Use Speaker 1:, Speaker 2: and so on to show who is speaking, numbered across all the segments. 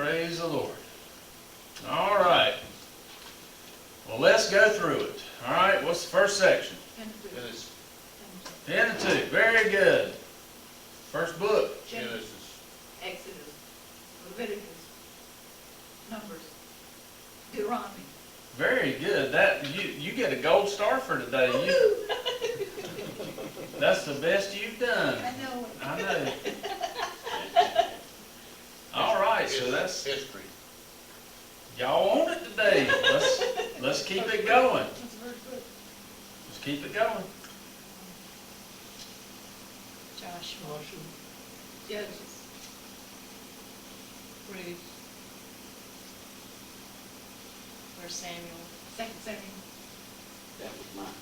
Speaker 1: Praise the Lord. All right. Well, let's go through it. All right, what's the first section?
Speaker 2: Genesis.
Speaker 1: 10 and 2. Very good. First book.
Speaker 2: Genesis.
Speaker 3: Exodus, Leviticus, Numbers, Deuteronomy.
Speaker 1: Very good. That you get a gold star for today. That's the best you've done.
Speaker 3: I know.
Speaker 1: I know. All right, so that's
Speaker 2: History.
Speaker 1: y'all on it today. Let's keep it going.
Speaker 3: That's very good.
Speaker 1: Let's keep it going.
Speaker 4: Joshua,
Speaker 3: Judges,
Speaker 4: Ruth, 1 Samuel.
Speaker 3: 2 Samuel.
Speaker 2: That was mine.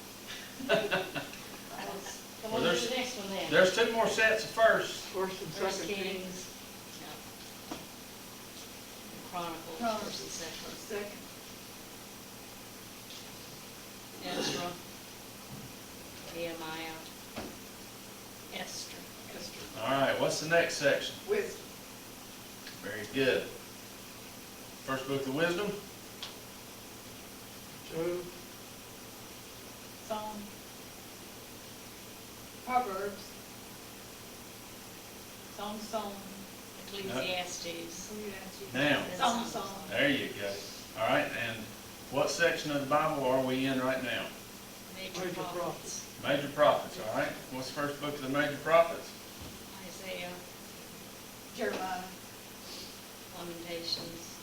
Speaker 4: Come
Speaker 1: Well,
Speaker 4: on to
Speaker 1: there's-
Speaker 4: the next one then.
Speaker 1: There's 2 more sets of first.
Speaker 4: First Kings. No. Chronicles, first and second.
Speaker 3: Second,
Speaker 4: Ezra, Nehemiah, Esther.
Speaker 3: Esther,
Speaker 1: All right, what's the next section?
Speaker 3: Wisdom,
Speaker 1: Very good. First book of wisdom.
Speaker 5: Job,
Speaker 3: Psalm, Proverbs, Song,
Speaker 4: Ecclesiastes.
Speaker 3: Ecclesiastes.
Speaker 1: Now,
Speaker 3: Song.
Speaker 1: there you go. All right, and what section of the Bible are we in right now?
Speaker 4: Major
Speaker 5: Major
Speaker 4: prophets.
Speaker 1: Major prophets, all right? What's the first book of the major prophets?
Speaker 4: Isaiah,
Speaker 3: Jeremiah,
Speaker 4: Lamentations,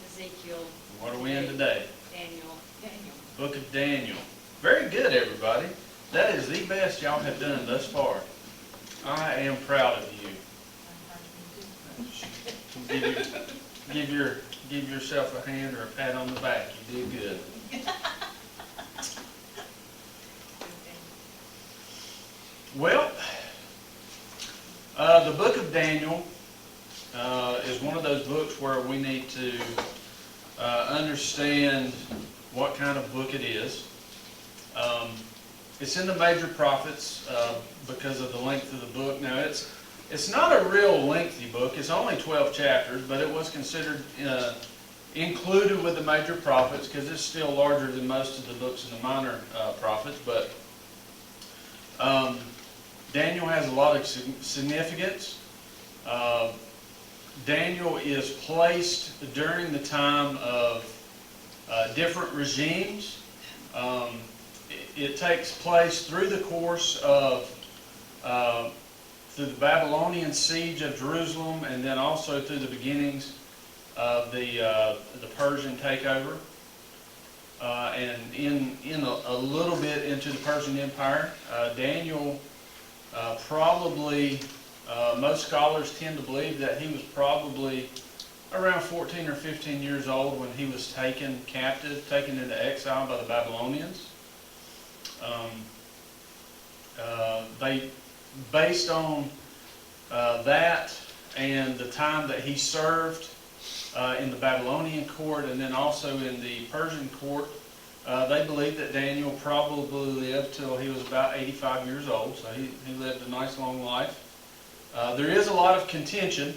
Speaker 4: Ezekiel.
Speaker 1: What are we in today?
Speaker 4: Daniel.
Speaker 3: Daniel.
Speaker 1: Book of Daniel. Very good, everybody. That is the best y'all have done thus far. I am proud of you. Give yourself a hand or a pat on the back. You did good. Well, the book of Daniel is one of those books where we need to understand what kind of book it is. It's in the major prophets because of the length of the book. Now, it's not a real lengthy book. It's only 12 chapters, but it was considered included with the major prophets because it's still larger than most of the books in the minor prophets. But Daniel has a lot of significance. Daniel is placed during the time of different regimes. It takes place through the course of through the Babylonian siege of Jerusalem, and then also through the beginnings of the Persian takeover, and in a little bit into the Persian Empire. Daniel probably, most scholars tend to believe that he was probably around 14 or 15 years old when he was taken captive, taken into exile by the Babylonians. They, based on that and the time that he served in the Babylonian court and then also in the Persian court, they believe that Daniel probably lived till he was about 85 years old, so he lived a nice long life. There is a lot of contention,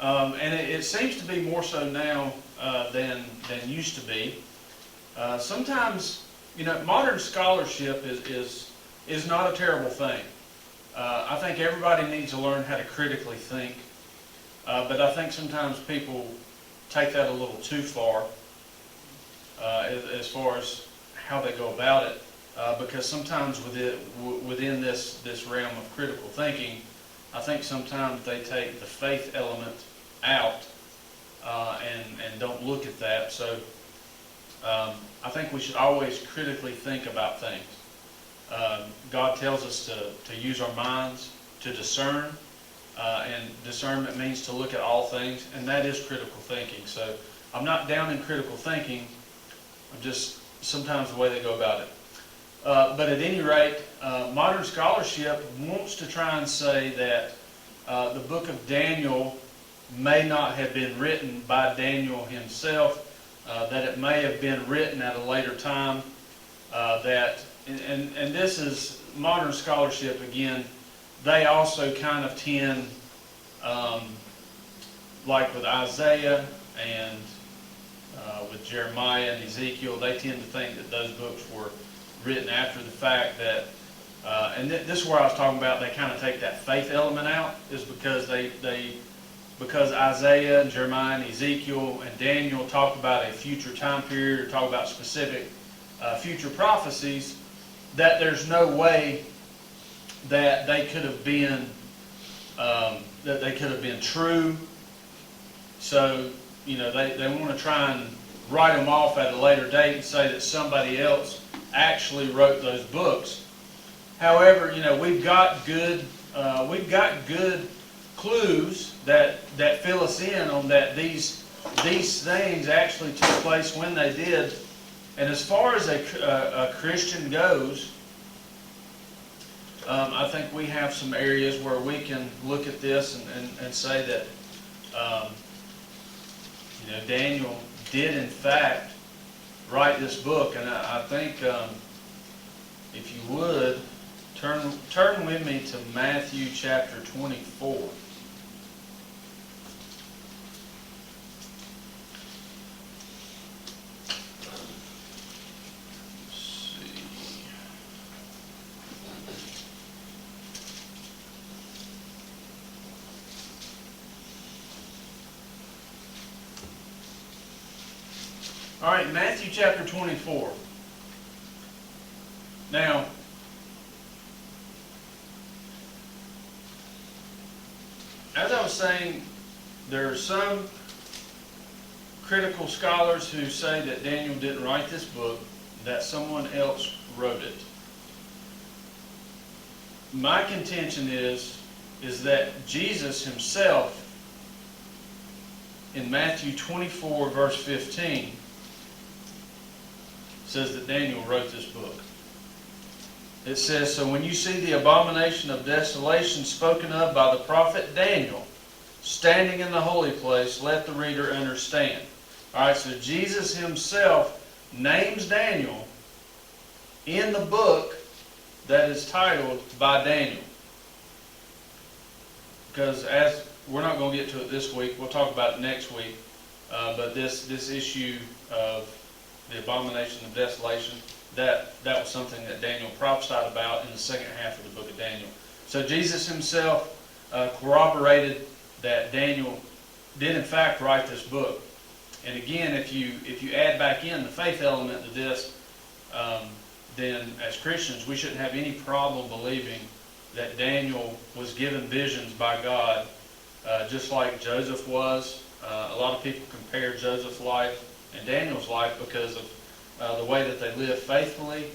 Speaker 1: and it seems to be more so now than used to be. Sometimes, modern scholarship is not a terrible thing. I think everybody needs to learn how to critically think, but I think sometimes people take that a little too far as far as how they go about it, because sometimes within this realm of critical thinking, I think sometimes they take the faith element out and don't look at that. So I think we should always critically think about things. God tells us to use our minds to discern, and discernment means to look at all things, and that is critical thinking. So I'm not down in critical thinking, I'm just sometimes the way they go about it. But at any rate, modern scholarship wants to try and say that the book of Daniel may not have been written by Daniel himself, that it may have been written at a later time, and this is modern scholarship again. They also kind of tend like with Isaiah and with Jeremiah and Ezekiel, they tend to think that those books were written after the fact. That and this is where I was talking about, they kind of take that faith element out, is because because Isaiah and Jeremiah and Ezekiel and Daniel talk about a future time period, or talk about specific future prophecies, that there's no way that they could have been true. So, you know, they want to try and write them off at a later date and say that somebody else actually wrote those books. However, you know, we've got good clues that fill us in on that these things actually took place when they did. And as far as a Christian goes, I think we have some areas where we can look at this and say that you know, Daniel did in fact write this book. And I think if you would turn with me to Matthew chapter 24. All right, Matthew chapter 24. Now, as I was saying, there are some critical scholars who say that Daniel didn't write this book, that someone else wrote it. My contention is that Jesus himself, in Matthew 24, verse 15, says that Daniel wrote this book. It says, "So when you see the abomination of desolation spoken of by the prophet Daniel standing in the holy place, let the reader understand." All right, so Jesus himself names Daniel in the book that is titled by Daniel. Because as we're not going to get to it this week, we'll talk about it next week. But this issue of the abomination of desolation, that was something that Daniel prophesied about in the second half of the book of Daniel. So Jesus himself corroborated that Daniel did in fact write this book. And again, if you add back in the faith element to this, then as Christians we shouldn't have any problem believing that Daniel was given visions by God, just like Joseph was. A lot of people compare Joseph's life and Daniel's life because of the way that they lived faithfully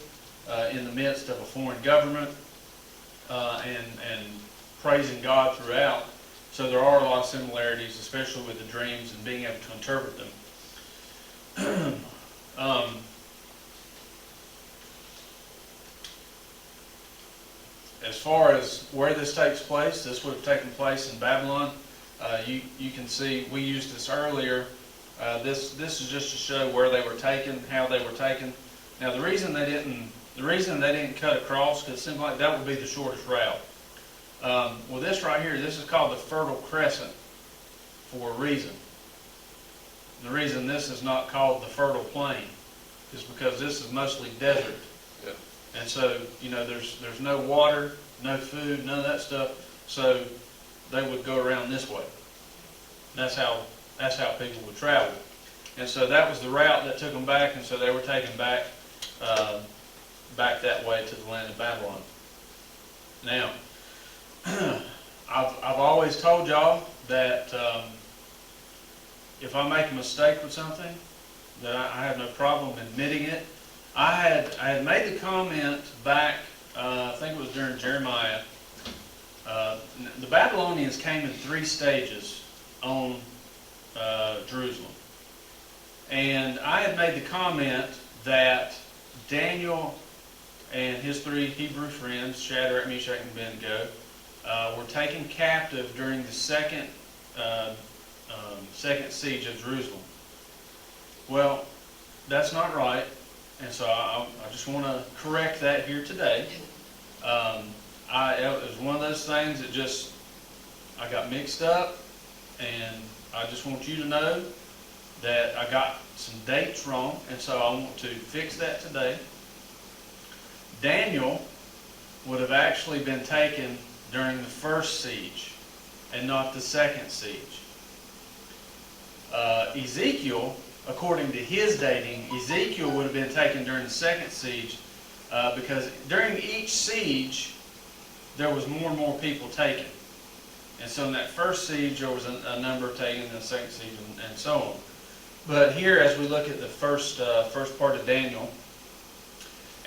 Speaker 1: in the midst of a foreign government and praising God throughout. So there are a lot of similarities, especially with the dreams and being able to interpret them. As far as where this takes place, this would have taken place in Babylon. You can see, we used this earlier. This is just to show where they were taken, how they were taken. Now the reason they didn't cut across, because it seemed like that would be the shortest route. Well, this right here, this is called the Fertile Crescent for a reason. The reason this is not called the Fertile Plain is because this is mostly desert.
Speaker 2: Yeah.
Speaker 1: And so, you know, there's no water, no food, none of that stuff. So they would go around this way. That's how people would travel. And so that was the route that took them back, and so they were taken back that way to the land of Babylon. Now, I've always told y'all that if I make a mistake with something, that I have no problem admitting it. I had made the comment back, I think it was during Jeremiah. The Babylonians came in 3 stages on Jerusalem. And I had made the comment that Daniel and his 3 Hebrew friends, Shadrach, Meshach, and Abednego, were taken captive during the second siege of Jerusalem. Well, that's not right, and so I just want to correct that here today. It was one of those things that I got mixed up, and I just want you to know that I got some dates wrong, and so I want to fix that today. Daniel would have actually been taken during the first siege and not the second siege. Ezekiel, according to his dating, Ezekiel would have been taken during the second siege because during each siege there was more and more people taken. And so in that first siege there was a number taken, in the second siege, and so on. But here, as we look at the first part of Daniel,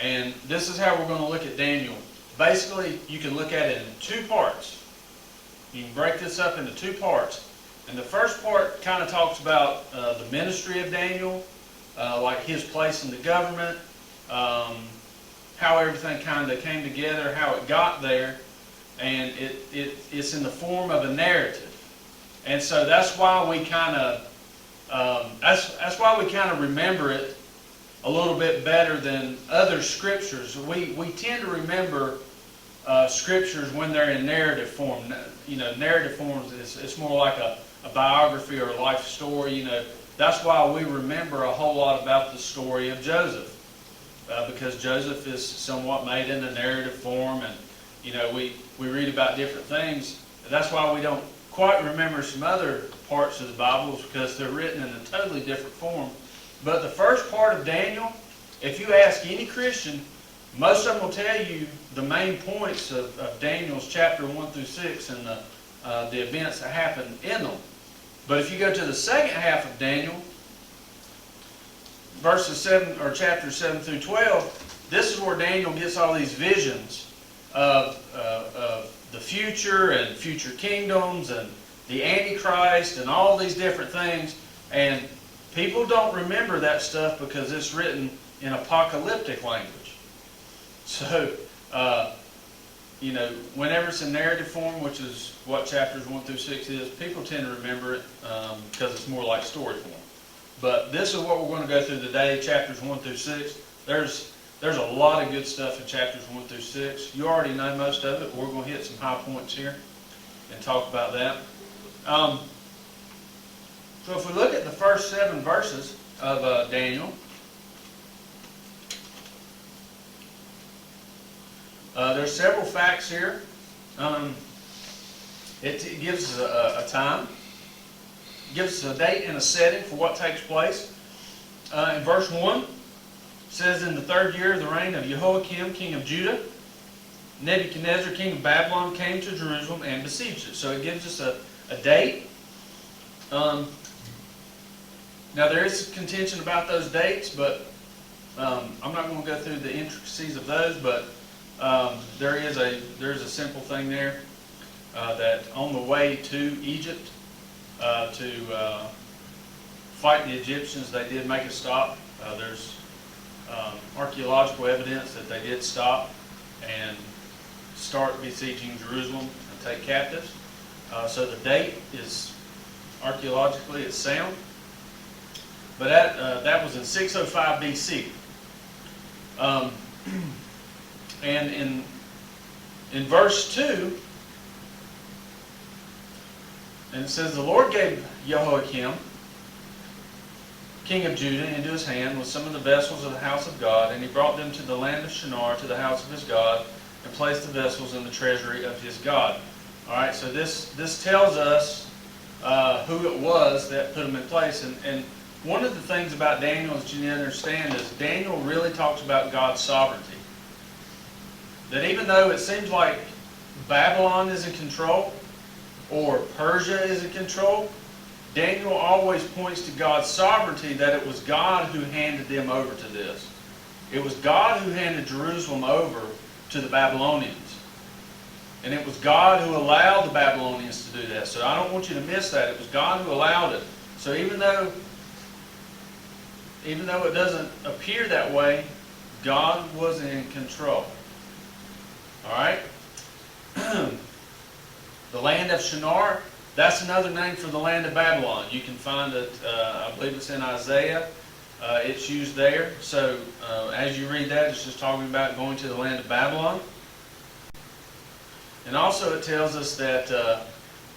Speaker 1: and this is how we're going to look at Daniel. Basically, you can look at it in two parts. You can break this up into two parts. And the first part kind of talks about the ministry of Daniel, like his place in the government, how everything kind of came together, how it got there, and it's in the form of a narrative. And so that's why we kind of that's why we kind of remember it a little bit better than other scriptures. We tend to remember scriptures when they're in narrative form. You know, narrative forms, it's more like a biography or a life story. You know, that's why we remember a whole lot about the story of Joseph, because Joseph is somewhat made in a narrative form, and you know, we read about different things. That's why we don't quite remember some other parts of the Bible, because they're written in a totally different form. But the first part of Daniel, if you ask any Christian, most of them will tell you the main points of Daniel's chapter 1 through 6 and the events that happened in them. But if you go to the second half of Daniel, verses 7 or chapters 7 through 12, this is where Daniel gets all these visions of the future and future kingdoms and the Antichrist and all these different things. And people don't remember that stuff because it's written in apocalyptic language. So, you know, whenever it's in narrative form, which is what chapters 1 through 6 is, people tend to remember it because it's more like story form. But this is what we're going to go through today, chapters 1 through 6. There's a lot of good stuff in chapters 1 through 6. You already know most of it. We're going to hit some high points here and talk about that. So if we look at the first 7 verses of Daniel, there's several facts here. It gives us a time, gives us a date and a setting for what takes place. In verse 1, it says, in the 3rd year of the reign of Jehoiakim, king of Judah, Nebuchadnezzar, king of Babylon, came to Jerusalem and besieged it. So it gives us a date. Now there is contention about those dates, but I'm not going to go through the intricacies of those, but there's a simple thing there that on the way to Egypt to fight the Egyptians, they did make a stop. There's archaeological evidence that they did stop and start besieging Jerusalem and take captives. So the date is archaeologically it's sound, but that was in 605 BC. And in verse 2, and it says, the Lord gave Jehoiakim, king of Judah, into his hand with some of the vessels of the house of God, and he brought them to the land of Shinar, to the house of his God, and placed the vessels in the treasury of his God. All right, so this tells us who it was that put them in place. And one of the things about Daniel that you need to understand is Daniel really talks about God's sovereignty. That even though it seems like Babylon is in control, or Persia is in control, Daniel always points to God's sovereignty, that it was God who handed them over to this. It was God who handed Jerusalem over to the Babylonians. And it was God who allowed the Babylonians to do that. So I don't want you to miss that. It was God who allowed it. So even though it doesn't appear that way, God was in control. All right? The land of Shinar, that's another name for the land of Babylon. You can find it, I believe it's in Isaiah. It's used there. So as you read that, it's just talking about going to the land of Babylon. And also it tells us that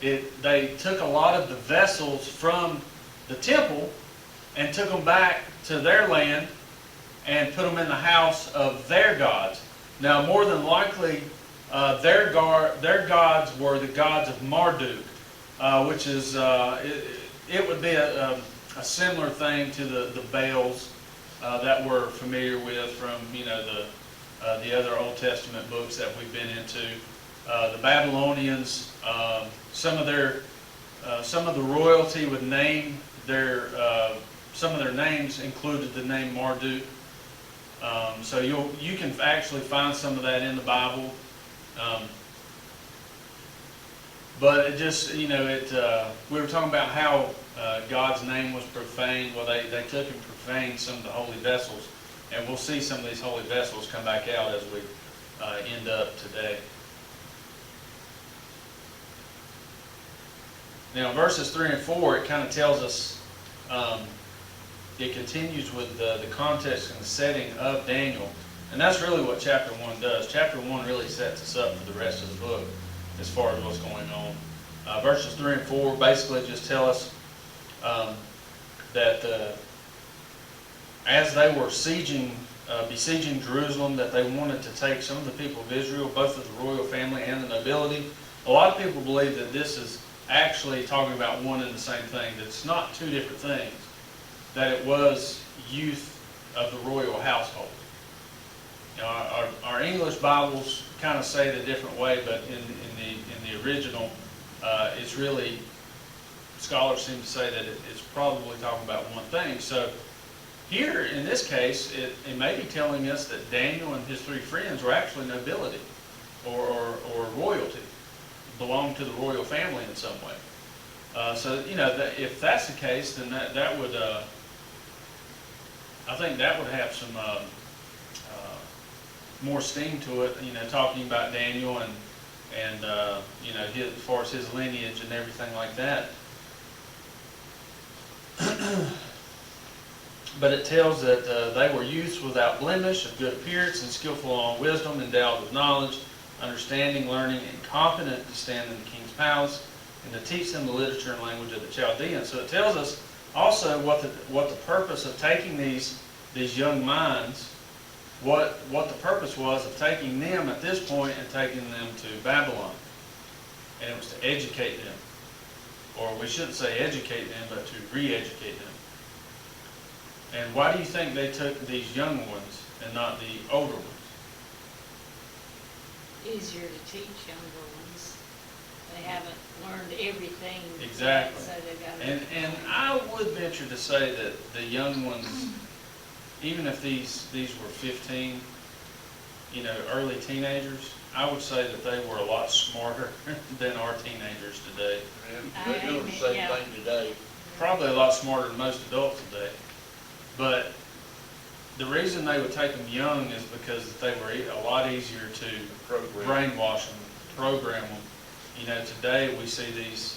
Speaker 1: they took a lot of the vessels from the temple and took them back to their land and put them in the house of their gods. Now, more than likely, their gods were the gods of Marduk, which is, it would be a similar thing to the Baals that we're familiar with from, the other Old Testament books that we've been into. The Babylonians, some of the royalty would name some of their names included the name Marduk. So you can actually find some of that in the Bible. But it just, we were talking about how God's name was profaned. Well, they took and profaned some of the holy vessels. And we'll see some of these holy vessels come back out as we end up today. Now, verses 3 and 4, it kind of tells us, it continues with the context and the setting of Daniel. And that's really what chapter 1 does. Chapter 1 really sets us up for the rest of the book as far as what's going on. Verses 3 and 4 basically just tell us that as they were besieging Jerusalem, that they wanted to take some of the people of Israel, both of the royal family and the nobility. A lot of people believe that this is actually talking about one and the same thing, that it's not two different things, that it was youth of the royal household. Our English Bibles kind of say it a different way, but in the original, it's really, scholars seem to say that it's probably talking about one thing. So here, in this case, it may be telling us that Daniel and his three friends were actually nobility or royalty, belonged to the royal family in some way. So, if that's the case, then that would, I think that would have some more steam to it, talking about Daniel and as far as his lineage and everything like that. But it tells that they were youths without blemish, of good appearance, and skillful in all wisdom, endowed with knowledge, understanding, learning, and competent to stand in the king's palace, and to teach them the literature and language of the Chaldeans. So it tells us also what the purpose of taking these young minds, what the purpose was of taking them at this point and taking them to Babylon. And it was to educate them. Or we shouldn't say educate them, but to re-educate them. And why do you think they took these young ones and not the older ones?
Speaker 4: Easier to teach younger ones. They haven't learned everything.
Speaker 1: Exactly.
Speaker 4: So they've got to.
Speaker 1: And I would venture to say that the young ones, even if these were 15, early teenagers, I would say that they were a lot smarter than our teenagers today.
Speaker 2: And they're doing the same
Speaker 4: Yeah.
Speaker 2: thing today.
Speaker 1: Probably a lot smarter than most adults today. But the reason they would take them young is because they were a lot easier to brainwash them, program them. Today we see these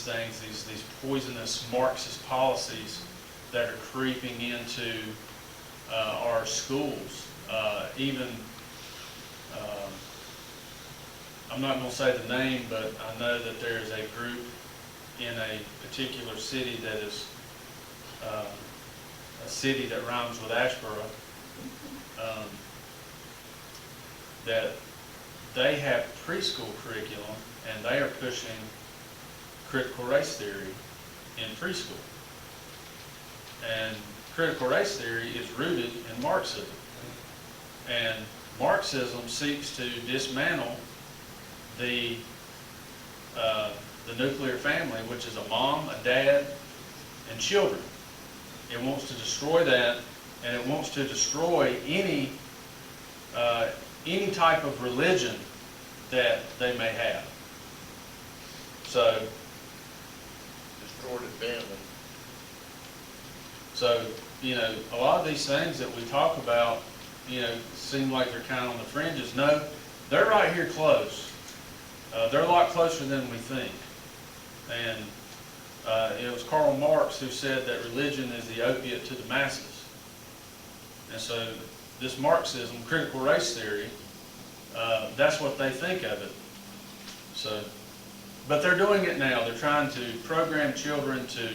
Speaker 1: things, these poisonous Marxist policies that are creeping into our schools. I'm not going to say the name, but I know that there is a group in a particular city that is a city that rhymes with Ashboro, that they have preschool curriculum and they are pushing critical race theory in preschool. And critical race theory is rooted in Marxism. And Marxism seeks to dismantle the nuclear family, which is a mom, a dad, and children. It wants to destroy that, and it wants to destroy any type of religion that they may have. So,
Speaker 2: Destroyed the family.
Speaker 1: So, a lot of these things that we talk about, seem like they're kind of on the fringes. No, they're right here close. They're a lot closer than we think. And it was Karl Marx who said that religion is the opiate to the masses. And so this Marxism, critical race theory, that's what they think of it. So But they're doing it now. They're trying to program children to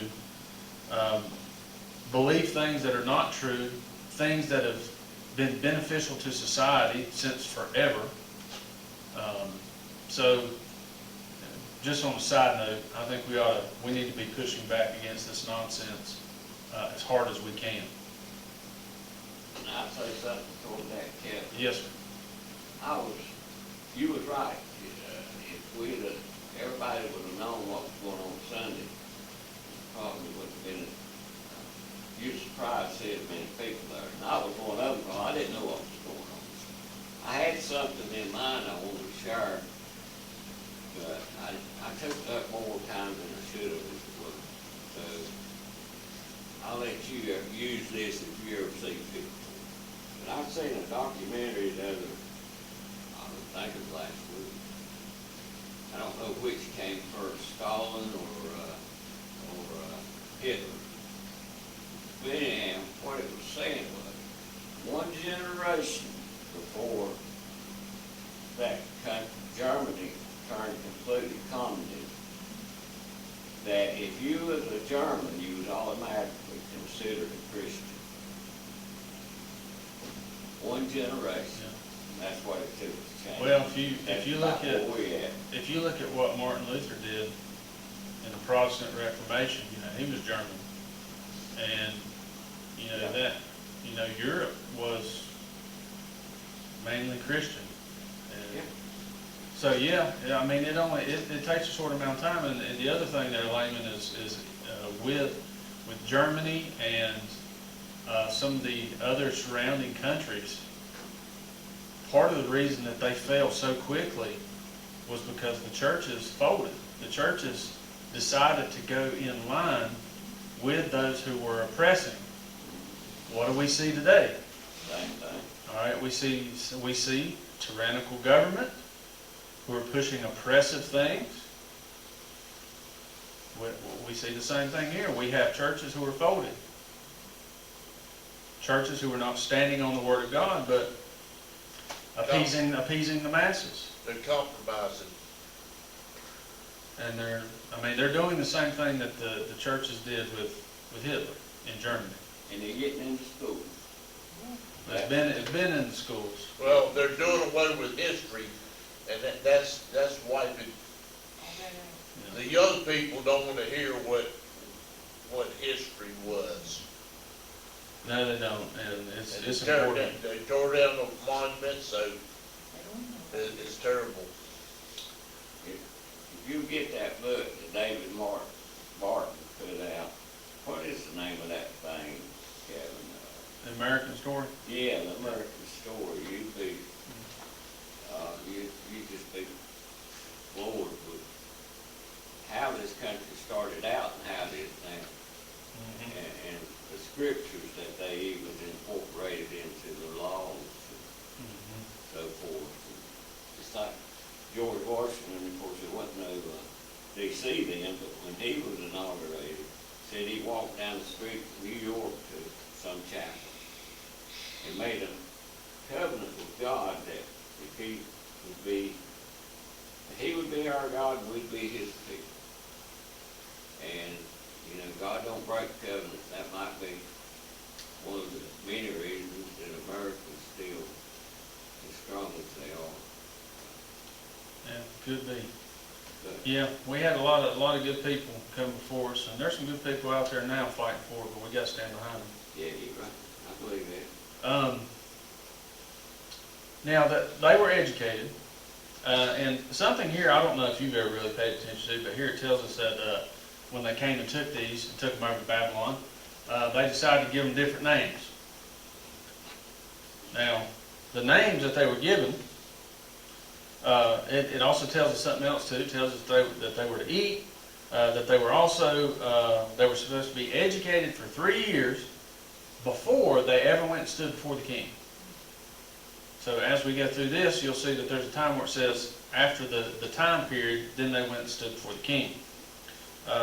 Speaker 1: believe things that are not true, things that have been beneficial to society since forever. So, just on a side note, I think we need to be pushing back against this nonsense as hard as we can.
Speaker 5: And I'll say something toward that, Kevin.
Speaker 1: Yes, sir.
Speaker 5: You was right. If everybody would have known what was going on Sunday, probably would have been, you're surprised to see as many people there. And I was one of them, because I didn't know what was going on. I had something in mind I wanted to share, but I took up more time than I should have, if it was. So, I'll let you use this if you ever see fit. But I've seen a documentary the other, I think it was last week. I don't know which came first, Stalin or Hitler. But anyhow, what it was saying was, one generation before that Germany turned completely communist, that if you was a German, you was automatically considered a Christian. One generation. That's what it took to change.
Speaker 1: Well, if you look at
Speaker 5: where we at.
Speaker 1: if you look at what Martin Luther did in the Protestant Reformation, he was German, and Europe was mainly Christian. And so I mean, it takes a short amount of time, and the other thing there, Layman, is with Germany and some of the other surrounding countries. Part of the reason that they fell so quickly was because the churches folded. The churches decided to go in line with those who were oppressing. What do we see today?
Speaker 5: Same thing.
Speaker 1: All right, we see tyrannical government who are pushing oppressive things. We see the same thing here. We have churches who are folded. Churches who are not standing on the Word of God, but appeasing the masses.
Speaker 2: They're compromising.
Speaker 1: And they're doing the same thing that the churches did with Hitler in Germany.
Speaker 5: And they're getting into schools.
Speaker 1: It's been in the schools.
Speaker 2: Well, they're doing away with history, and that's wiping. The young people don't want to hear what history was.
Speaker 1: No, they don't, and it's
Speaker 2: They tore
Speaker 1: important.
Speaker 2: down the monuments, so it's terrible.
Speaker 5: If you get that book that David Barton put out, what is the name of that thing, Kevin?
Speaker 1: The American Story.
Speaker 5: Yeah, the American Story. You'd be, you'd just be floored with how this country started out and how it is now. And the scriptures that they even incorporated into the laws and so forth. Just like George Washington, of course, there wasn't no D.C. then, but when he was inaugurated, said he walked down the street from New York to some chapel and made a covenant with God that if he would be our God and we'd be his people. And God don't break covenants. That might be one of the many reasons that America's still as strong as they are.
Speaker 1: Yeah, could be.
Speaker 5: But
Speaker 1: Yeah, we had a lot of good people come before us, and there's some good people out there now fighting for it, but we got to stand behind them.
Speaker 5: yeah, you're right. I believe that.
Speaker 1: Now that they were educated, and something here I don't know if you've ever really paid attention to, but here it tells us that when they came and took these and took them over to Babylon, they decided to give them different names. Now, the names that they were given, it also tells us something else too. It tells us that they were to eat, that they were also, they were supposed to be educated for 3 years before they ever went and stood before the king. So as we go through this, you'll see that there's a time where it says after the time period, then they went and stood before the king.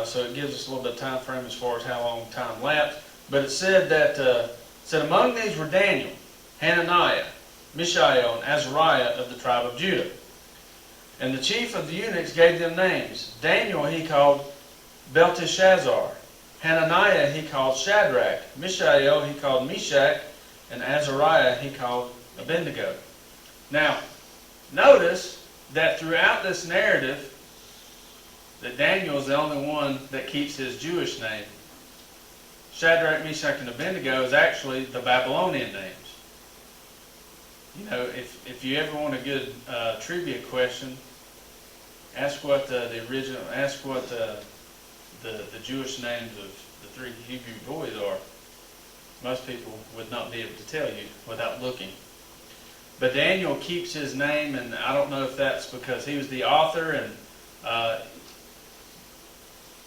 Speaker 1: So it gives us a little bit of time frame as far as how long time lapsed. But it said that among these were Daniel, Hananiah, Mishael, and Azariah of the tribe of Judah. And the chief of the eunuchs gave them names. Daniel he called Belteshazzar. Hananiah he called Shadrach. Mishael he called Meshach. And Azariah he called Abednego. Now, notice that throughout this narrative, that Daniel is the only one that keeps his Jewish name. Shadrach, Meshach, and Abednego is actually the Babylonian names. You know, if you ever want a good trivia question, ask what the Jewish names of the three Hebrew boys are. Most people would not be able to tell you without looking. But Daniel keeps his name, and I don't know if that's because he was the author, and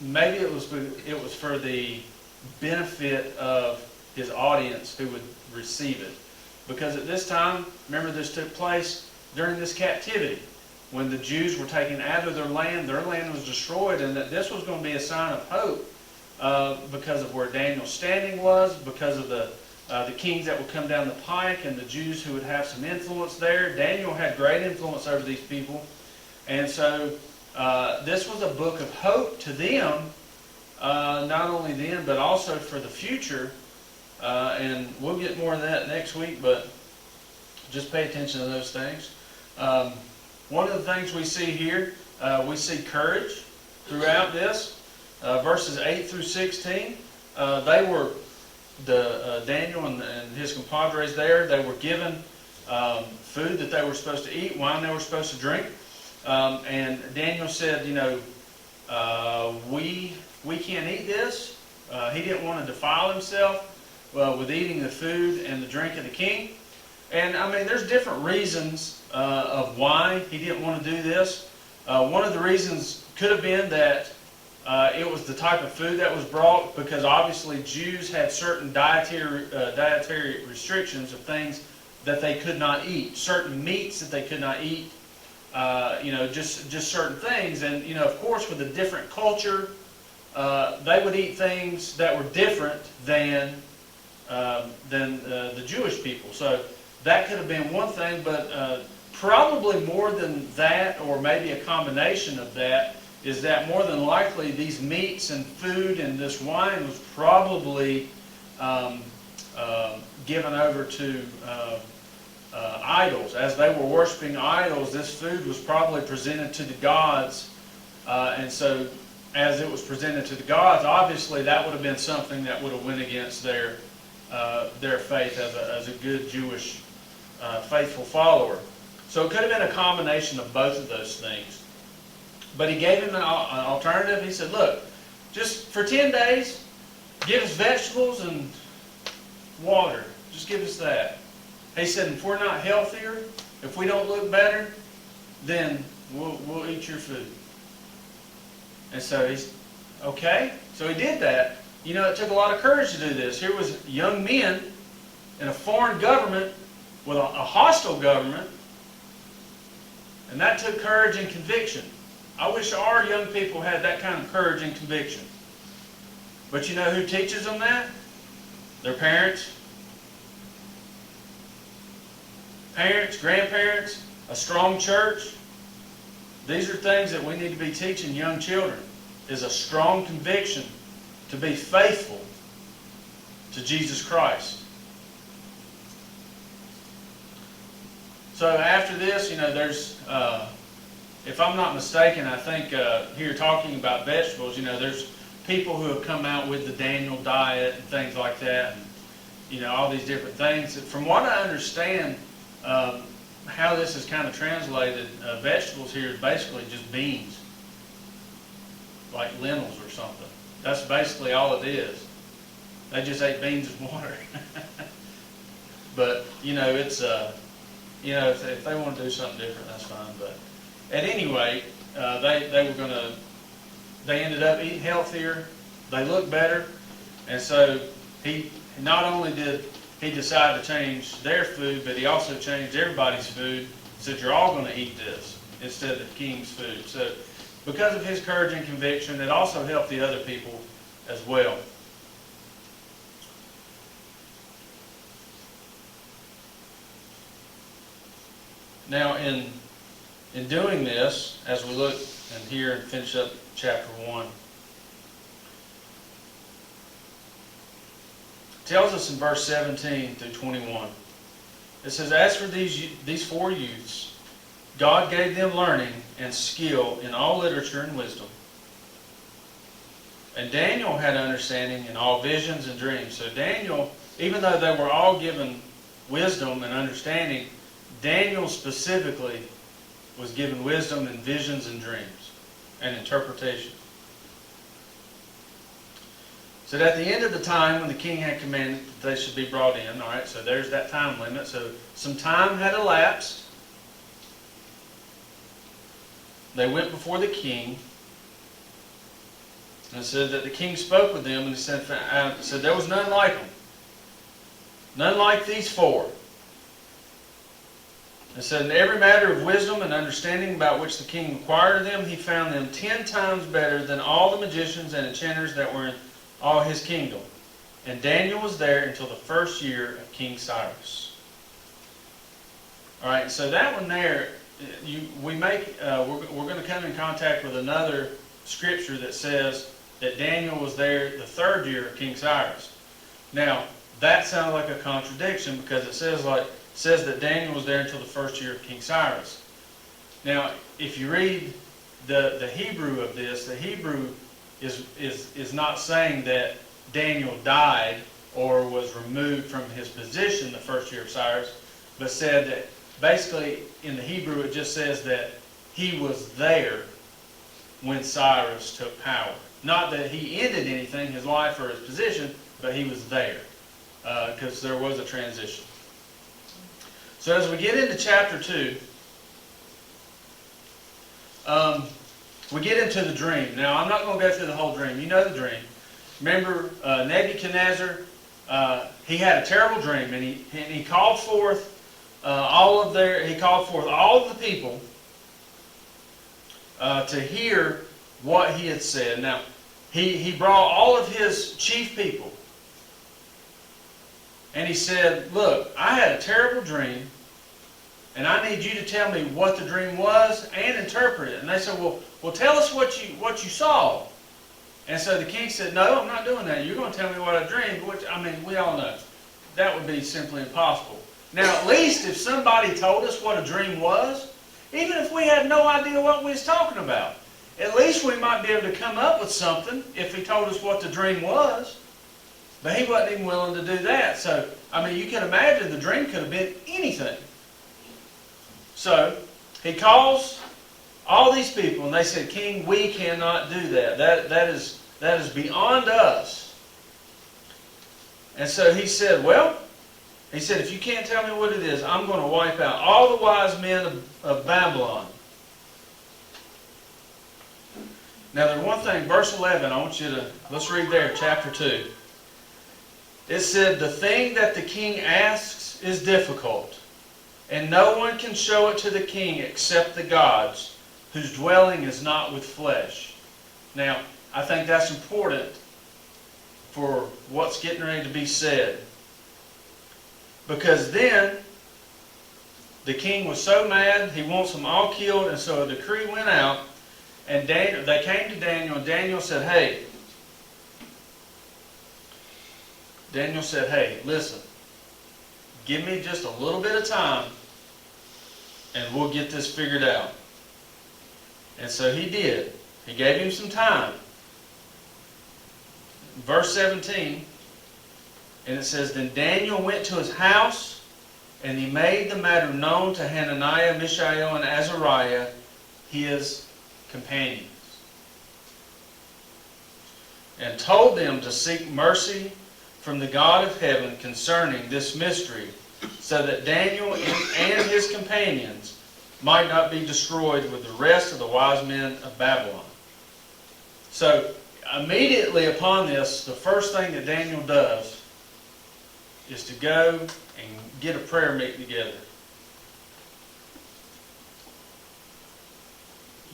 Speaker 1: maybe it was for the benefit of his audience who would receive it. Because at this time, remember, this took place during this captivity, when the Jews were taken out of their land was destroyed, and that this was going to be a sign of hope because of where Daniel's standing was, because of the kings that would come down the pike, and the Jews who would have some influence there. Daniel had great influence over these people, and so this was a book of hope to them, not only them, but also for the future. And we'll get more of that next week, but just pay attention to those things. One of the things we see here, we see courage throughout this. Verses 8 through 16, they were, Daniel and his compadres there, they were given food that they were supposed to eat, wine they were supposed to drink. And Daniel said, you know, we can't eat this. He didn't want to defile himself with eating the food and the drink of the king. And I mean, there's different reasons of why he didn't want to do this. One of the reasons could have been that it was the type of food that was brought, because obviously Jews had certain dietary restrictions of things that they could not eat, certain meats that they could not eat, you know, just certain things. And you know, of course, with a different culture, they would eat things that were different than the Jewish people. So that could have been one thing, but probably more than that, or maybe a combination of that, is that more than likely these meats and food and this wine was probably given over to idols. As they were worshiping idols, this food was probably presented to the gods, and so as it was presented to the gods, obviously that would have been something that would have went against their faith as a good Jewish faithful follower. So it could have been a combination of both of those things. But he gave him an alternative. He said, look, just for 10 days, give us vegetables and water. Just give us that. He said, if we're not healthier, if we don't look better, then we'll eat your food. And so he's, okay. So he did that. You know, it took a lot of courage to do this. Here was young men in a foreign government with a hostile government, and that took courage and conviction. I wish our young people had that kind of courage and conviction. But you know who teaches them that? Their parents. Parents, grandparents, a strong church. These are things that we need to be teaching young children, is a strong conviction to be faithful to Jesus Christ. So after this, you know, there's, if I'm not mistaken, I think here talking about vegetables, you know, there's people who have come out with the Daniel diet and things like that, and, you know, all these different things. From what I understand, how this is kind of translated, vegetables here is basically just beans, like lentils or something. That's basically all it is. They just ate beans and water. But, you know, it's, you know, if they want to do something different, that's fine. But at any rate, they ended up eating healthier, they looked better, and so he not only did he decide to change their food, but he also changed everybody's food. He said, you're all going to eat this instead of the king's food. So because of his courage and conviction, it also helped the other people as well. Now in in doing this, as we look and here and finish up chapter 1, tells us in verse 17 through 21. It says, "As for these 4 youths, God gave them learning and skill in all literature and wisdom. And Daniel had understanding in all visions and dreams." So Daniel, even though they were all given wisdom and understanding, Daniel specifically was given wisdom in visions and dreams and interpretation. So at the end of the time when the king had commanded that they should be brought in, all right, so there's that time limit. So some time had elapsed. They went before the king, and it said that the king spoke with them, and he said there was none like them. None like these 4. It said, "In every matter of wisdom and understanding about which the king inquired of them, he found them 10 times better than all the magicians and enchanters that were in all his kingdom. And Daniel was there until the 1st year of King Cyrus." All right, so that one there, we're going to come in contact with another scripture that says that Daniel was there the 3rd year of King Cyrus. Now, that sounds like a contradiction because it says that Daniel was there until the 1st year of King Cyrus. Now, if you read the Hebrew of this, the Hebrew is not saying that Daniel died or was removed from his position the 1st year of Cyrus, but said that basically in the Hebrew it just says that he was there when Cyrus took power. Not that he ended anything, his life or his position, but he was there because there was a transition. So as we get into chapter 2, we get into the dream. Now, I'm not going to go through the whole dream. You know the dream. Remember, Nebuchadnezzar, he had a terrible dream, and he called forth all of the people to hear what he had said. Now, he brought all of his chief people, and he said, "Look, I had a terrible dream, and I need you to tell me what the dream was and interpret it." And they said, well, tell us what you saw. And so the king said, "No, I'm not doing that. You're going to tell me what I dreamed," which, I mean, we all know that would be simply impossible. Now, at least if somebody told us what a dream was, even if we had no idea what we was talking about, at least we might be able to come up with something if he told us what the dream was. But he wasn't even willing to do that. So, I mean, you can imagine the dream could have been anything. So, he calls all these people, and they said, "King, we cannot do that. That is beyond us." And so he said, if you can't tell me what it is, I'm going to wipe out all the wise men of Babylon. Now, there's one thing, verse 11, let's read there, chapter 2. It said, "The thing that the king asks is difficult, and no one can show it to the king except the gods, whose dwelling is not with flesh." Now, I think that's important for what's getting ready to be said. Because then, the king was so mad, he wants them all killed, and so a decree went out, and they came to Daniel, and Daniel said, hey, listen, give me just a little bit of time, and we'll get this figured out. And so he did. He gave him some time. Verse 17, and it says, "Then Daniel went to his house, and he made the matter known to Hananiah, Mishael, and Azariah, his companions, and told them to seek mercy from the God of heaven concerning this mystery, so that Daniel and his companions might not be destroyed with the rest of the wise men of Babylon." So, immediately upon this, the first thing that Daniel does is to go and get a prayer meeting together.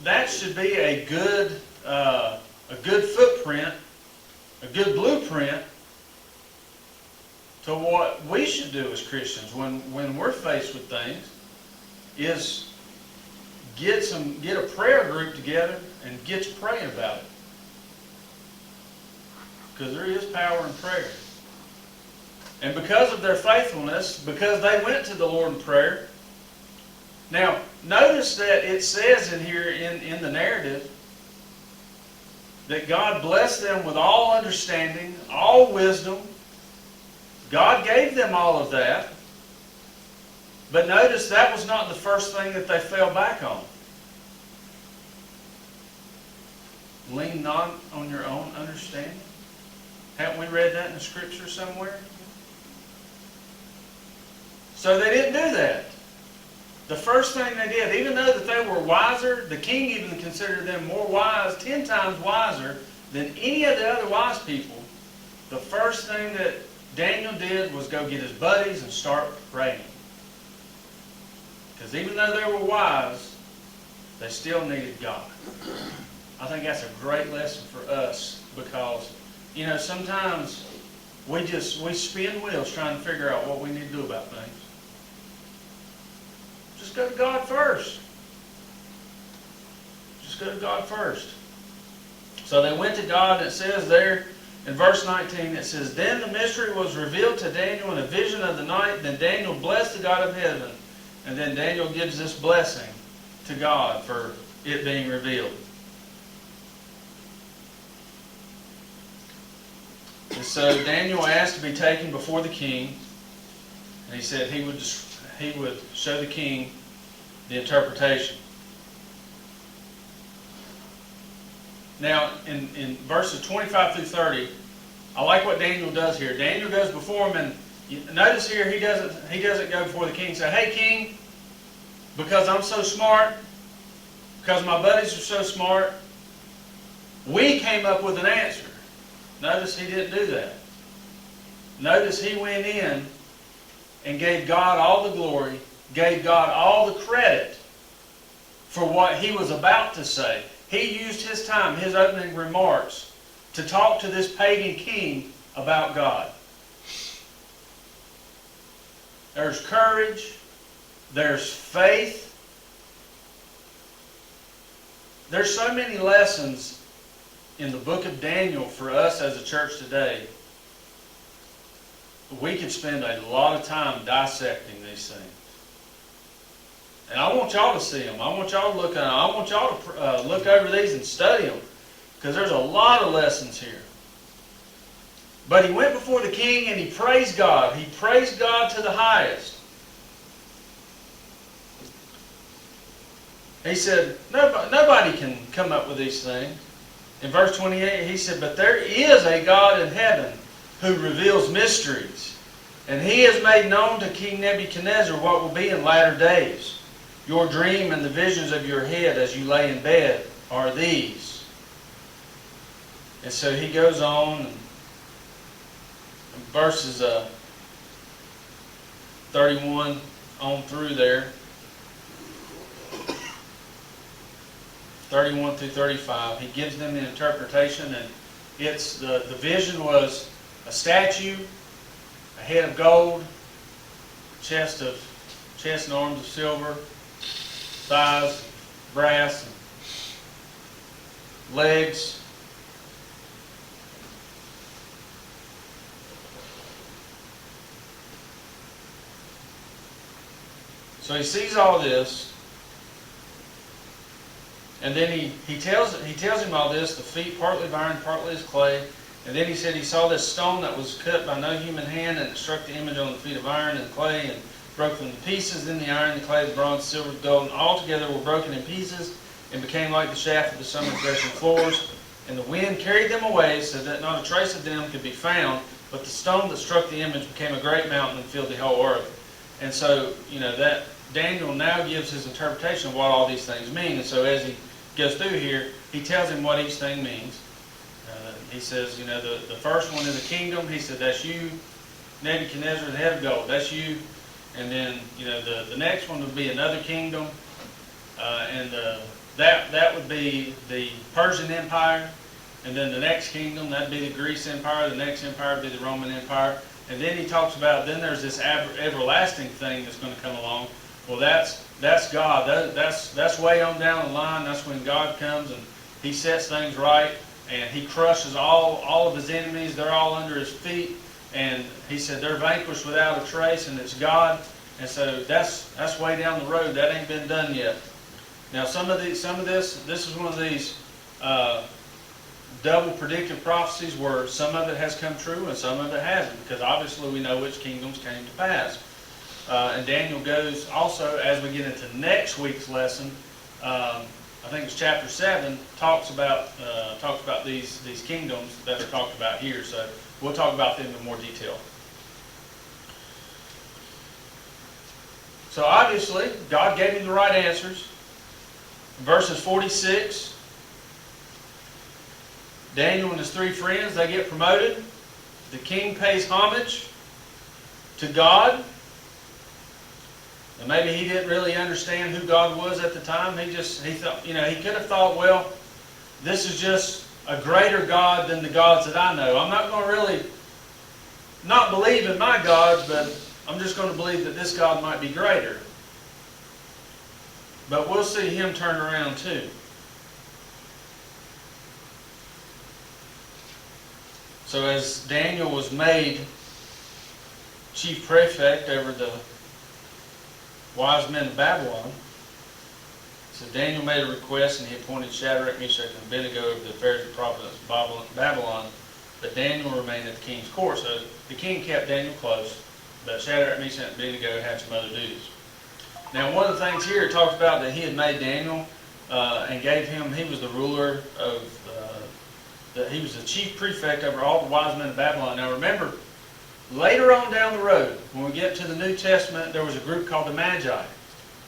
Speaker 1: That should be a good footprint, a good blueprint to what we should do as Christians when we're faced with things, is get a prayer group together and get to praying about it. Because there is power in prayer. And because of their faithfulness, because they went to the Lord in prayer. Now, notice that it says in here in the narrative that God blessed them with all understanding, all wisdom. God gave them all of that. But notice that was not the first thing that they fell back on. Lean not on your own understanding. Haven't we read that in the Scripture somewhere? So they didn't do that. The first thing they did, even though that they were wiser, the king even considered them more wise, 10 times wiser than any of the other wise people. The first thing that Daniel did was go get his buddies and start praying. Because even though they were wise, they still needed God. I think that's a great lesson for us because, you know, sometimes we spin wheels trying to figure out what we need to do about things. Just go to God first. Just go to God first. So they went to God, and it says there in verse 19, it says, Then the mystery was revealed to Daniel in a vision of the night. Then Daniel blessed the God of heaven. And then Daniel gives this blessing to God for it being revealed. And so Daniel asked to be taken before the king. And he said he would show the king the interpretation. Now, in verses 25 through 30, I like what Daniel does here. Daniel goes before him, and notice here he doesn't go before the king and say, Hey, king, because I'm so smart, because my buddies are so smart, we came up with an answer. Notice he didn't do that. Notice he went in and gave God all the glory, gave God all the credit for what he was about to say. He used his time, his opening remarks, to talk to this pagan king about God. There's courage. There's faith. There's so many lessons in the book of Daniel for us as a church today. We could spend a lot of time dissecting these things. And I want y'all to see them. I want y'all to look at them. I want y'all to look over these and study them. Because there's a lot of lessons here. But he went before the king and he praised God. He praised God to the highest. He said, nobody can come up with these things. In verse 28, he said, But there is a God in heaven who reveals mysteries. And he has made known to King Nebuchadnezzar what will be in latter days. Your dream and the visions of your head as you lay in bed are these. And so he goes on, and verses 31 on through there, 31 through 35, he gives them the interpretation, and it's the vision was a statue, a head of gold, chest and arms of silver, thighs, brass, and legs. So he sees all this, and then he tells him all this, the feet partly of iron, partly as clay. And then he said he saw this stone that was cut by no human hand, and it struck the image on the feet of iron and clay, and broke them to pieces. Then the iron, the clay, the bronze, silver, the gold, and all together were broken in pieces, and became like the shaft of the summer threshing floors. And the wind carried them away, so that not a trace of them could be found. But the stone that struck the image became a great mountain and filled the whole earth. And so, that Daniel now gives his interpretation of what all these things mean. And so as he goes through here, he tells him what each thing means. He says, the first one is a kingdom. He said, that's you, Nebuchadnezzar, the head of gold. That's you. And then, the next one would be another kingdom. And that would be the Persian Empire. And then the next kingdom, that'd be the Greece Empire. The next empire would be the Roman Empire. And then he talks about, then there's this everlasting thing that's going to come along. Well, that's that's God. That's way on down the line. That's when God comes and He sets things right, and He crushes all of His enemies. They're all under His feet, and He said they're vanquished without a trace, and it's God. And so that's way down the road. That ain't been done yet. Now this is one of these double predictive prophecies where some of it has come true and some of it hasn't, because obviously we know which kingdoms came to pass. And Daniel goes also, as we get into next week's lesson, I think it's chapter 7, talks about these kingdoms that are talked about here. So we'll talk about them in more detail. So obviously, God gave him the right answers. Verses 46, Daniel and his 3 friends, they get promoted. The king pays homage to God. And maybe he didn't really understand who God was at the time. He thought, he could have thought, well, this is just a greater God than the gods that I know. I'm not going to really not believe in my gods, but I'm just going to believe that this God might be greater. But we'll see him turn around too. So as Daniel was made chief prefect over the wise men of Babylon, so Daniel made a request, and he appointed Shadrach, Meshach, and Abednego over the affairs of the province of Babylon, but Daniel remained at the king's court. So the king kept Daniel close, but Shadrach, Meshach, and Abednego had some other duties. Now, one of the things here it talks about that he had made Daniel and gave him, he was the ruler of, he was the chief prefect over all the wise men of Babylon. Now remember, later on down the road, when we get to the New Testament, there was a group called the Magi.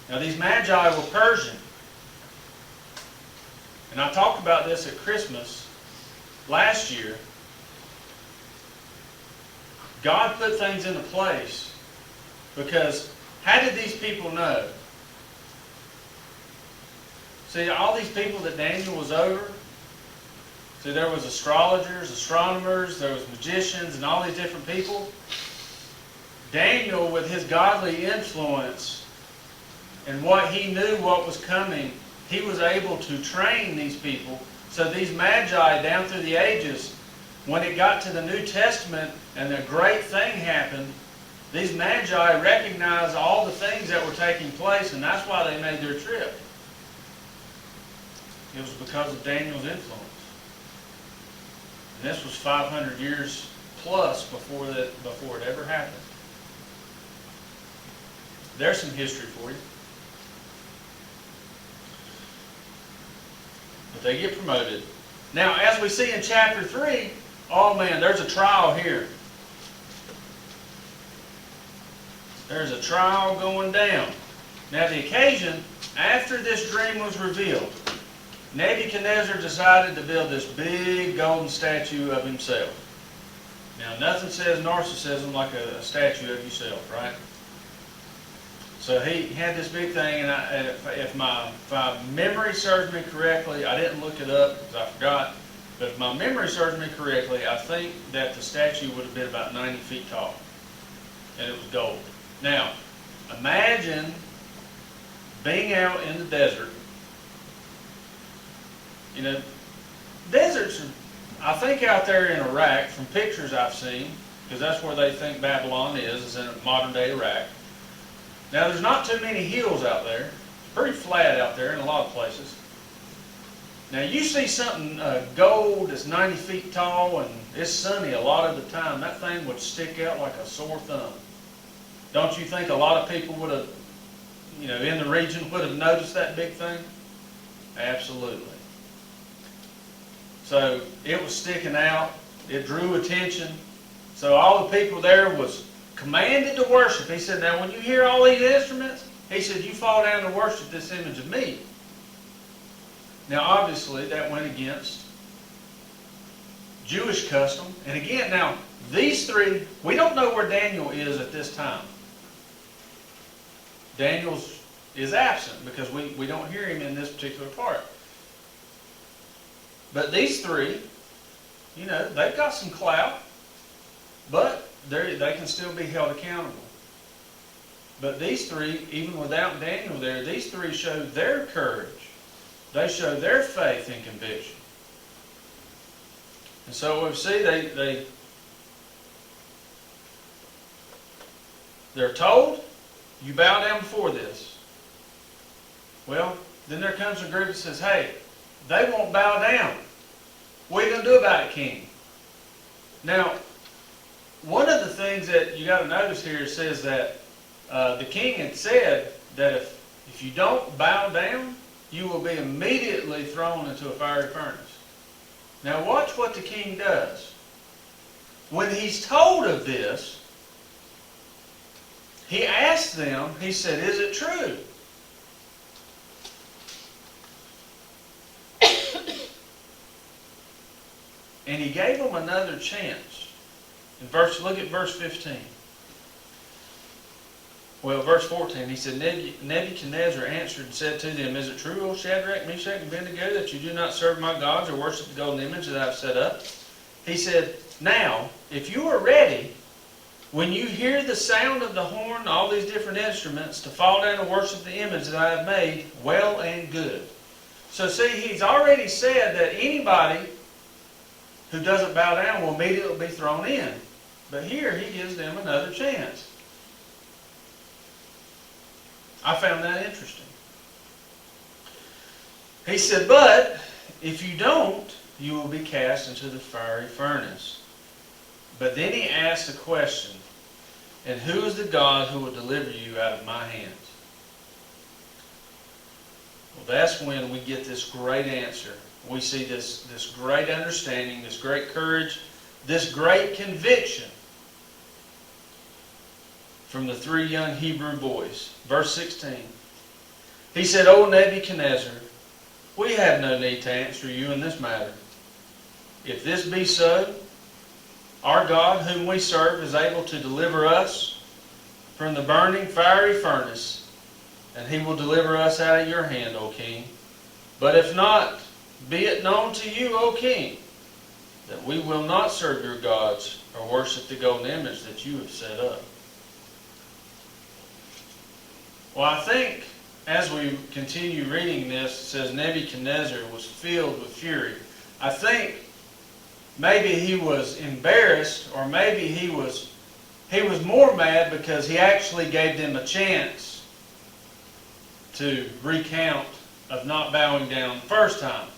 Speaker 1: Now these Magi were Persian. And I talked about this at Christmas last year. God put things into place because how did these people know? See, all these people that Daniel was over, see, there was astrologers, astronomers, there was magicians, and all these different people. Daniel, with his godly influence and what he knew what was coming, he was able to train these people. So these Magi, down through the ages, when it got to the New Testament and a great thing happened, these Magi recognized all the things that were taking place, and that's why they made their trip. It was because of Daniel's influence. And this was 500 years plus before it ever happened. There's some history for you. But they get promoted. Now, as we see in chapter 3, oh man, there's a trial here. There's a trial going down. Now, the occasion, after this dream was revealed, Nebuchadnezzar decided to build this big golden statue of himself. Now, nothing says narcissism like a statue of yourself, right? So he had this big thing, and if my memory serves me correctly, I didn't look it up because I forgot, but if my memory serves me correctly, I think that the statue would have been about 90 feet tall, and it was gold. Now, imagine being out in the desert. You know, deserts are, I think out there in Iraq, from pictures I've seen, because that's where they think Babylon is in modern day Iraq. Now, there's not too many hills out there. It's pretty flat out there in a lot of places. Now, you see something gold that's 90 feet tall and it's sunny a lot of the time, that thing would stick out like a sore thumb. Don't you think a lot of people would have, in the region would have noticed that big thing? Absolutely. So it was sticking out. It drew attention. So all the people there was commanded to worship. He said, now when you hear all these instruments, he said, you fall down and worship this image of me. Now obviously that went against Jewish custom. And again, now these three, we don't know where Daniel is at this time. Daniel is absent because we don't hear him in this particular part. But these three, they've got some clout, but they can still be held accountable. But these three, even without Daniel there, these three showed their courage. They showed their faith and conviction. And so we see they're told, you bow down before this. Well, then there comes a group that says, hey, they won't bow down. What are you going to do about it, king? Now, one of the things that you got to notice here says that the king had said that if you don't bow down, you will be immediately thrown into a fiery furnace. Now watch what the king does. When he's told of this, he asked them, he said, is it true? And he gave them another chance. Look at verse 15. Well, verse 14, he said, Nebuchadnezzar answered and said to them, is it true, O Shadrach, Meshach, and Abednego, that you do not serve my gods or worship the golden image that I have set up? He said, now, if you are ready, when you hear the sound of the horn, all these different instruments, to fall down and worship the image that I have made, well and good. So see, he's already said that anybody who doesn't bow down will immediately be thrown in. But here he gives them another chance. I found that interesting. He said, but if you don't, you will be cast into the fiery furnace. But then he asked a question, and who is the God who will deliver you out of my hands? Well, that's when we get this great answer. We see this great understanding, this great courage, this great conviction from the three young Hebrew boys. Verse 16. He said, O Nebuchadnezzar, we have no need to answer you in this matter. If this be so, our God whom we serve is able to deliver us from the burning fiery furnace, and he will deliver us out of your hand, O king. But if not, be it known to you, O king, that we will not serve your gods or worship the golden image that you have set up. Well, I think as we continue reading this, it says Nebuchadnezzar was filled with fury. I think maybe he was embarrassed, or maybe he was more mad because he actually gave them a chance to recount of not bowing down the first time.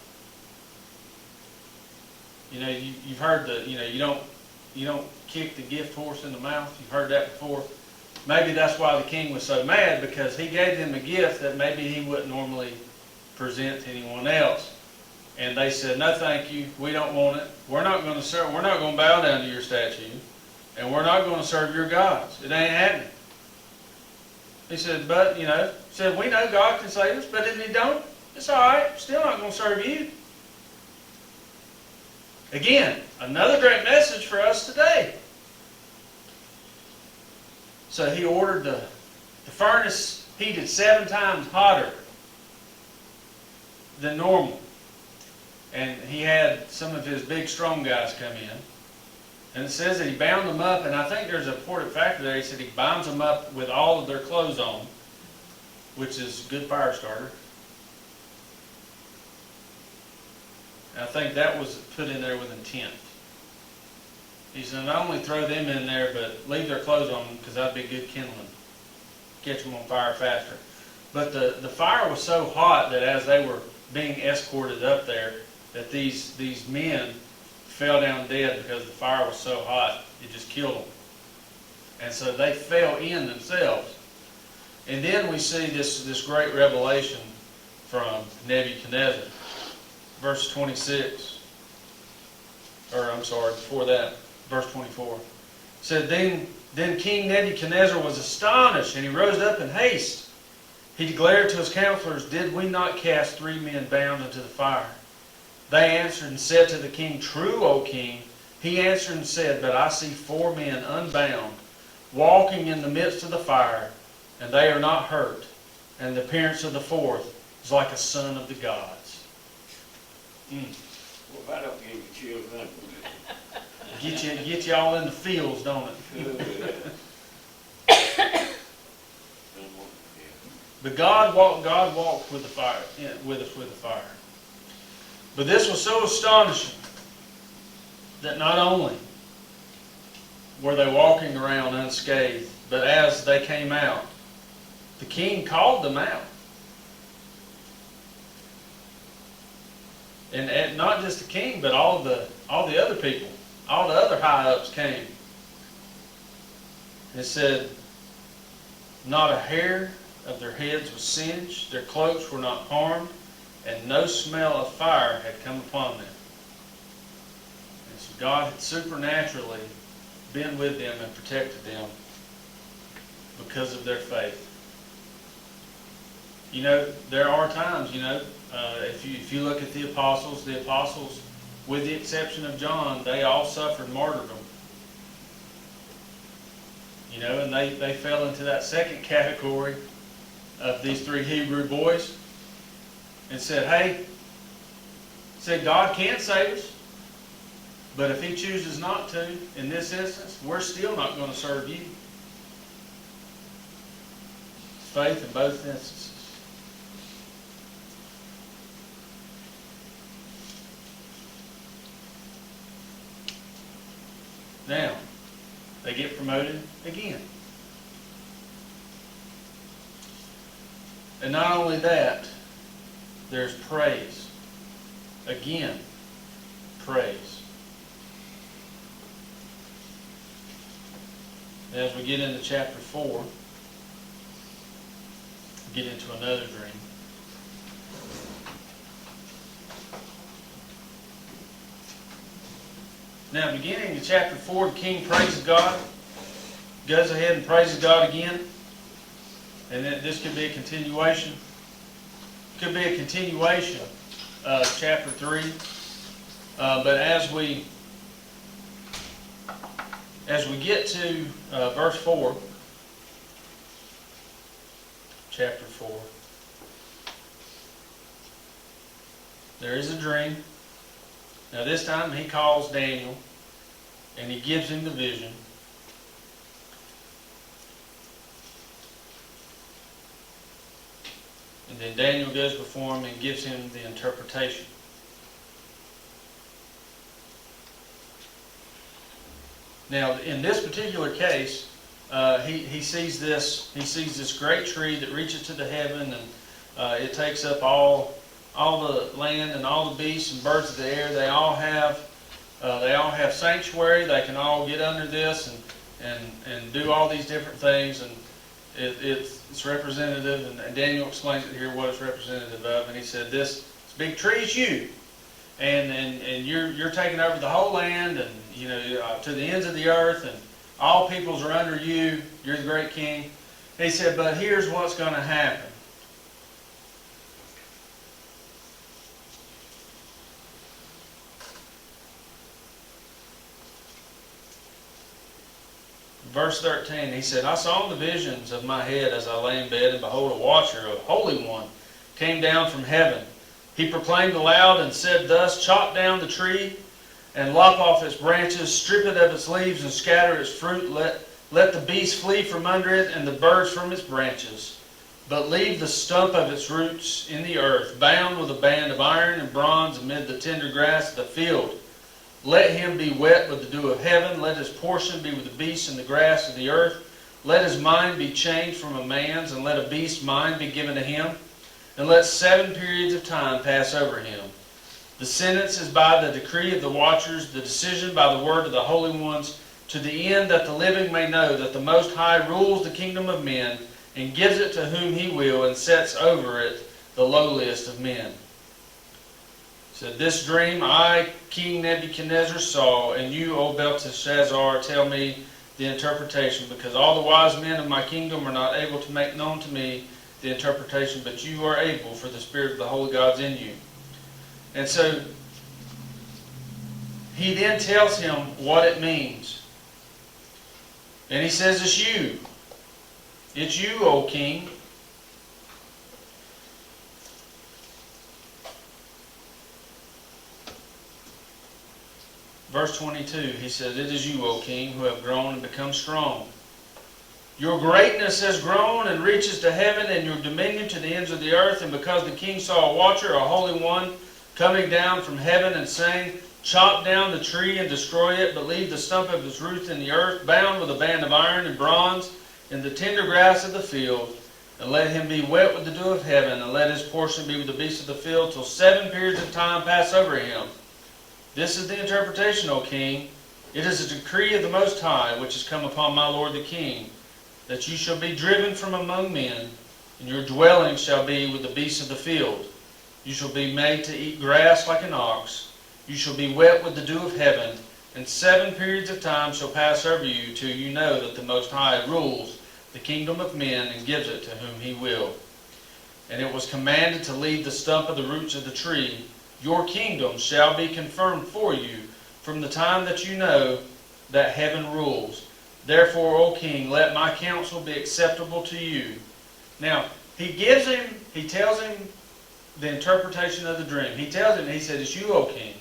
Speaker 1: You know, you've heard you don't kick the gift horse in the mouth. You've heard that before. Maybe that's why the king was so mad, because he gave them a gift that maybe he wouldn't normally present to anyone else. And they said, no thank you, we don't want it. We're not going to bow down to your statue, and we're not going to serve your gods. It ain't happening. He said, but, we know God can save us, but if he don't, it's all right. Still not going to serve you. Again, another great message for us today. So he ordered the furnace heated 7 times hotter than normal. And he had some of his big strong guys come in. And it says that he bound them up, and I think there's a important factor there. He said he binds them up with all of their clothes on, which is a good fire starter. And I think that was put in there with intent. He said, not only throw them in there, but leave their clothes on, because that'd be good kindling. Catch them on fire faster. But the fire was so hot that as they were being escorted up there, that these men fell down dead because the fire was so hot, it just killed them. And so they fell in themselves. And then we see this great revelation from Nebuchadnezzar. Verse 26. Before that. Verse 24. It said, Then King Nebuchadnezzar was astonished, and he rose up in haste. He declared to his counselors, Did we not cast 3 men bound into the fire? They answered and said to the king, True, O king. He answered and said, But I see 4 men unbound, walking in the midst of the fire, and they are not hurt. And the appearance of the 4th is like a son of the gods.
Speaker 5: Well, that don't give you chills, huh?
Speaker 1: Get you all in the fields, don't it? But God walked with the fire, with us with the fire. But this was so astonishing that not only were they walking around unscathed, but as they came out, the king called them out. And not just the king, but all the other people, all the other high-ups came. It said, not a hair of their heads was singed, their cloaks were not harmed, and no smell of fire had come upon them. And so God had supernaturally been with them and protected them because of their faith. You know, there are times, if you look at the apostles, with the exception of John, they all suffered martyrdom. And they fell into that second category of these 3 Hebrew boys and said, God can save us, but if He chooses not to, in this instance, we're still not going to serve you. Faith in both instances. Now, they get promoted again. And not only that, there's praise. Again, praise. And as we get into chapter 4, we get into another dream. Now, beginning in chapter 4, the king praises God, goes ahead and praises God again. And then this could be a continuation. Could be a continuation of chapter 3. But as we get to verse 4, chapter 4, there is a dream. Now this time he calls Daniel and he gives him the vision. And then Daniel goes before him and gives him the interpretation. Now in this particular case, he sees this great tree that reaches to the heaven, and it takes up all the land, and all the beasts and birds of the air. They all have sanctuary. They can all get under this and do all these different things, and it's representative. And Daniel explains it here what it's representative of. And he said, this big tree is you, and you're taking over the whole land, and to the ends of the earth, and all peoples are under you. You're the great king. He said, but here's what's going to happen. Verse 13, he said, I saw in the visions of my head as I lay in bed, and behold, a watcher, a holy one, came down from heaven. He proclaimed aloud and said thus, chop down the tree and lop off its branches, strip it of its leaves and scatter its fruit. Let the beasts flee from under it and the birds from its branches. But leave the stump of its roots in the earth, bound with a band of iron and bronze amid the tender grass of the field. Let him be wet with the dew of heaven. Let his portion be with the beasts and the grass of the earth. Let his mind be changed from a man's, and let a beast's mind be given to him. And let 7 periods of time pass over him. The sentence is by the decree of the watchers, the decision by the word of the holy ones, to the end that the living may know that the Most High rules the kingdom of men, and gives it to whom He will, and sets over it the lowliest of men. Said, this dream I, King Nebuchadnezzar, saw, and you, O Belteshazzar, tell me the interpretation, because all the wise men of my kingdom are not able to make known to me the interpretation, but you are able, for the Spirit of the holy God's in you. And so he then tells him what it means. And he says, it's you. It's you, O king. Verse 22, he says, it is you, O king, who have grown and become strong. Your greatness has grown and reaches to heaven, and your dominion to the ends of the earth. And because the king saw a watcher, a holy one, coming down from heaven and saying, chop down the tree and destroy it, but leave the stump of its roots in the earth, bound with a band of iron and bronze, in the tender grass of the field, and let him be wet with the dew of heaven, and let his portion be with the beasts of the field, till 7 periods of time pass over him. This is the interpretation, O king. It is a decree of the Most High, which has come upon my lord the king, that you shall be driven from among men, and your dwelling shall be with the beasts of the field. You shall be made to eat grass like an ox. You shall be wet with the dew of heaven, and 7 periods of time shall pass over you, till you know that the Most High rules the kingdom of men and gives it to whom he will. And it was commanded to leave the stump of the roots of the tree. Your kingdom shall be confirmed for you from the time that you know that heaven rules. Therefore, O king, let my counsel be acceptable to you. Now, he tells him the interpretation of the dream. He tells him, he said, it's you, O king.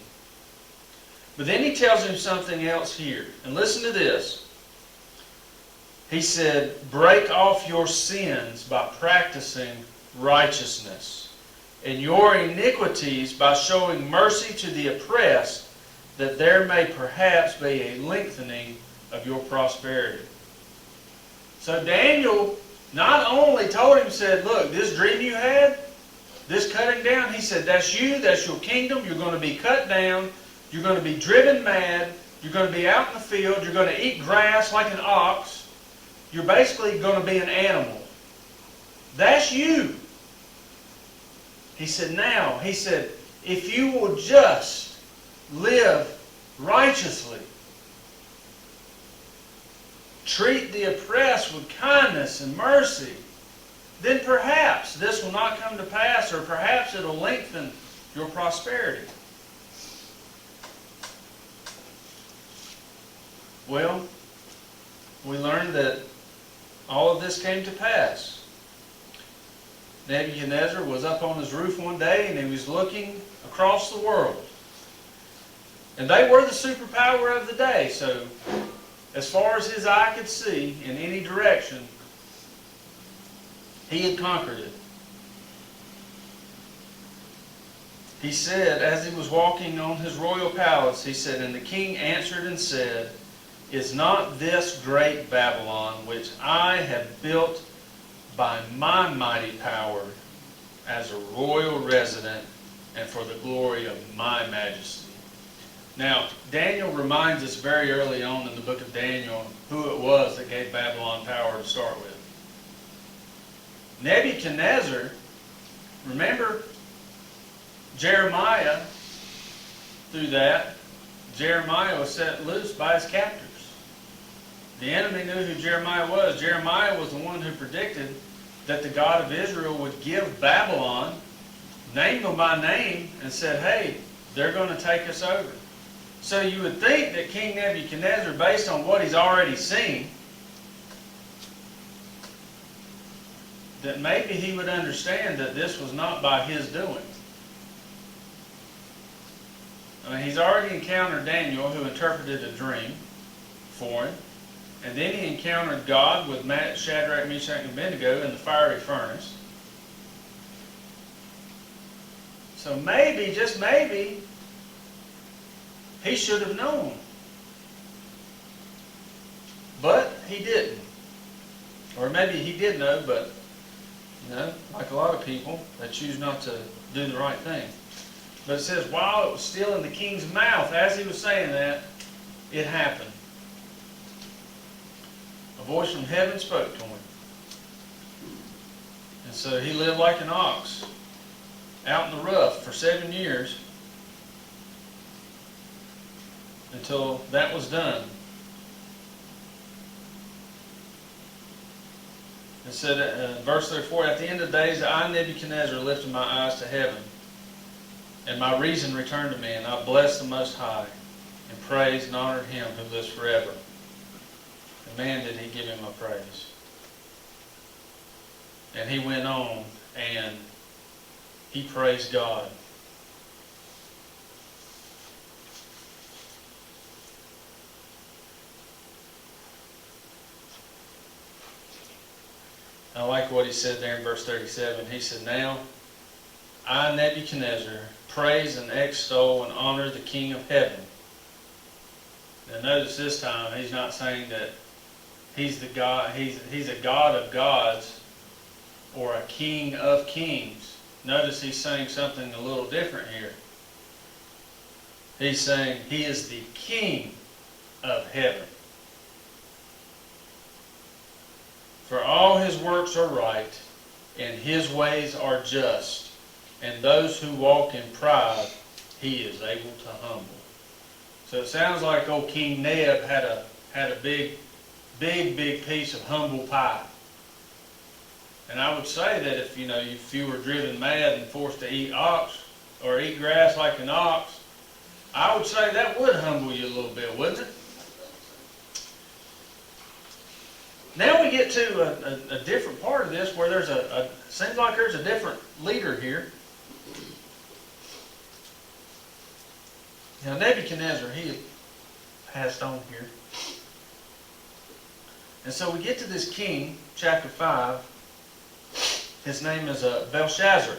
Speaker 1: But then he tells him something else here. And listen to this. He said, break off your sins by practicing righteousness, and your iniquities by showing mercy to the oppressed, that there may perhaps be a lengthening of your prosperity. So Daniel not only told him, said, look, this dream you had, this cutting down, he said, that's you, that's your kingdom, you're going to be cut down, you're going to be driven mad, you're going to be out in the field, you're going to eat grass like an ox, you're basically going to be an animal. That's you. He said, now, he said, if you will just live righteously, treat the oppressed with kindness and mercy, then perhaps this will not come to pass, or perhaps it'll lengthen your prosperity. Well, we learned that all of this came to pass. Nebuchadnezzar was up on his roof one day and he was looking across the world. And they were the superpower of the day, so as far as his eye could see in any direction, he had conquered it. He said, as he was walking on his royal palace, he said, and the king answered and said, is not this great Babylon, which I have built by my mighty power as a royal resident and for the glory of my majesty? Now, Daniel reminds us very early on in the book of Daniel who it was that gave Babylon power to start with. Nebuchadnezzar, remember Jeremiah, through that, Jeremiah was set loose by his captors. The enemy knew who Jeremiah was. Jeremiah was the one who predicted that the God of Israel would give Babylon, named them by name, and said, hey, they're going to take us over. So you would think that King Nebuchadnezzar, based on what he's already seen, that maybe he would understand that this was not by his doing. I mean, he's already encountered Daniel, who interpreted a dream for him. And then he encountered God with Shadrach, Meshach, and Abednego in the fiery furnace. So maybe, just maybe, he should have known. But he didn't. Or maybe he did know, but, like a lot of people, they choose not to do the right thing. But it says, while it was still in the king's mouth, as he was saying that, it happened. A voice from heaven spoke to him. And so he lived like an ox out in the rough for 7 years until that was done. It said, verse 34, at the end of the days, I, Nebuchadnezzar, lifted my eyes to heaven, and my reason returned to me, and I blessed the Most High, and praised and honored him who lives forever. And man, did he give him a praise. And he went on, and he praised God. I like what he said there in verse 37. He said, "Now I, Nebuchadnezzar, praise and extol and honor the King of heaven." Now notice this time he's not saying that he's the God, he's a God of gods or a King of kings. Notice he's saying something a little different here. He's saying he is the King of heaven. For all his works are right, and his ways are just, and those who walk in pride he is able to humble. So it sounds like old King Neb had a big piece of humble pie. And I would say that if you were driven mad and forced to eat ox or eat grass like an ox, I would say that would humble you a little bit, wouldn't it? Now we get to a different part of this where there's seems like there's a different leader here. Now Nebuchadnezzar, he had passed on here. And so we get to this king, chapter 5. His name is Belshazzar.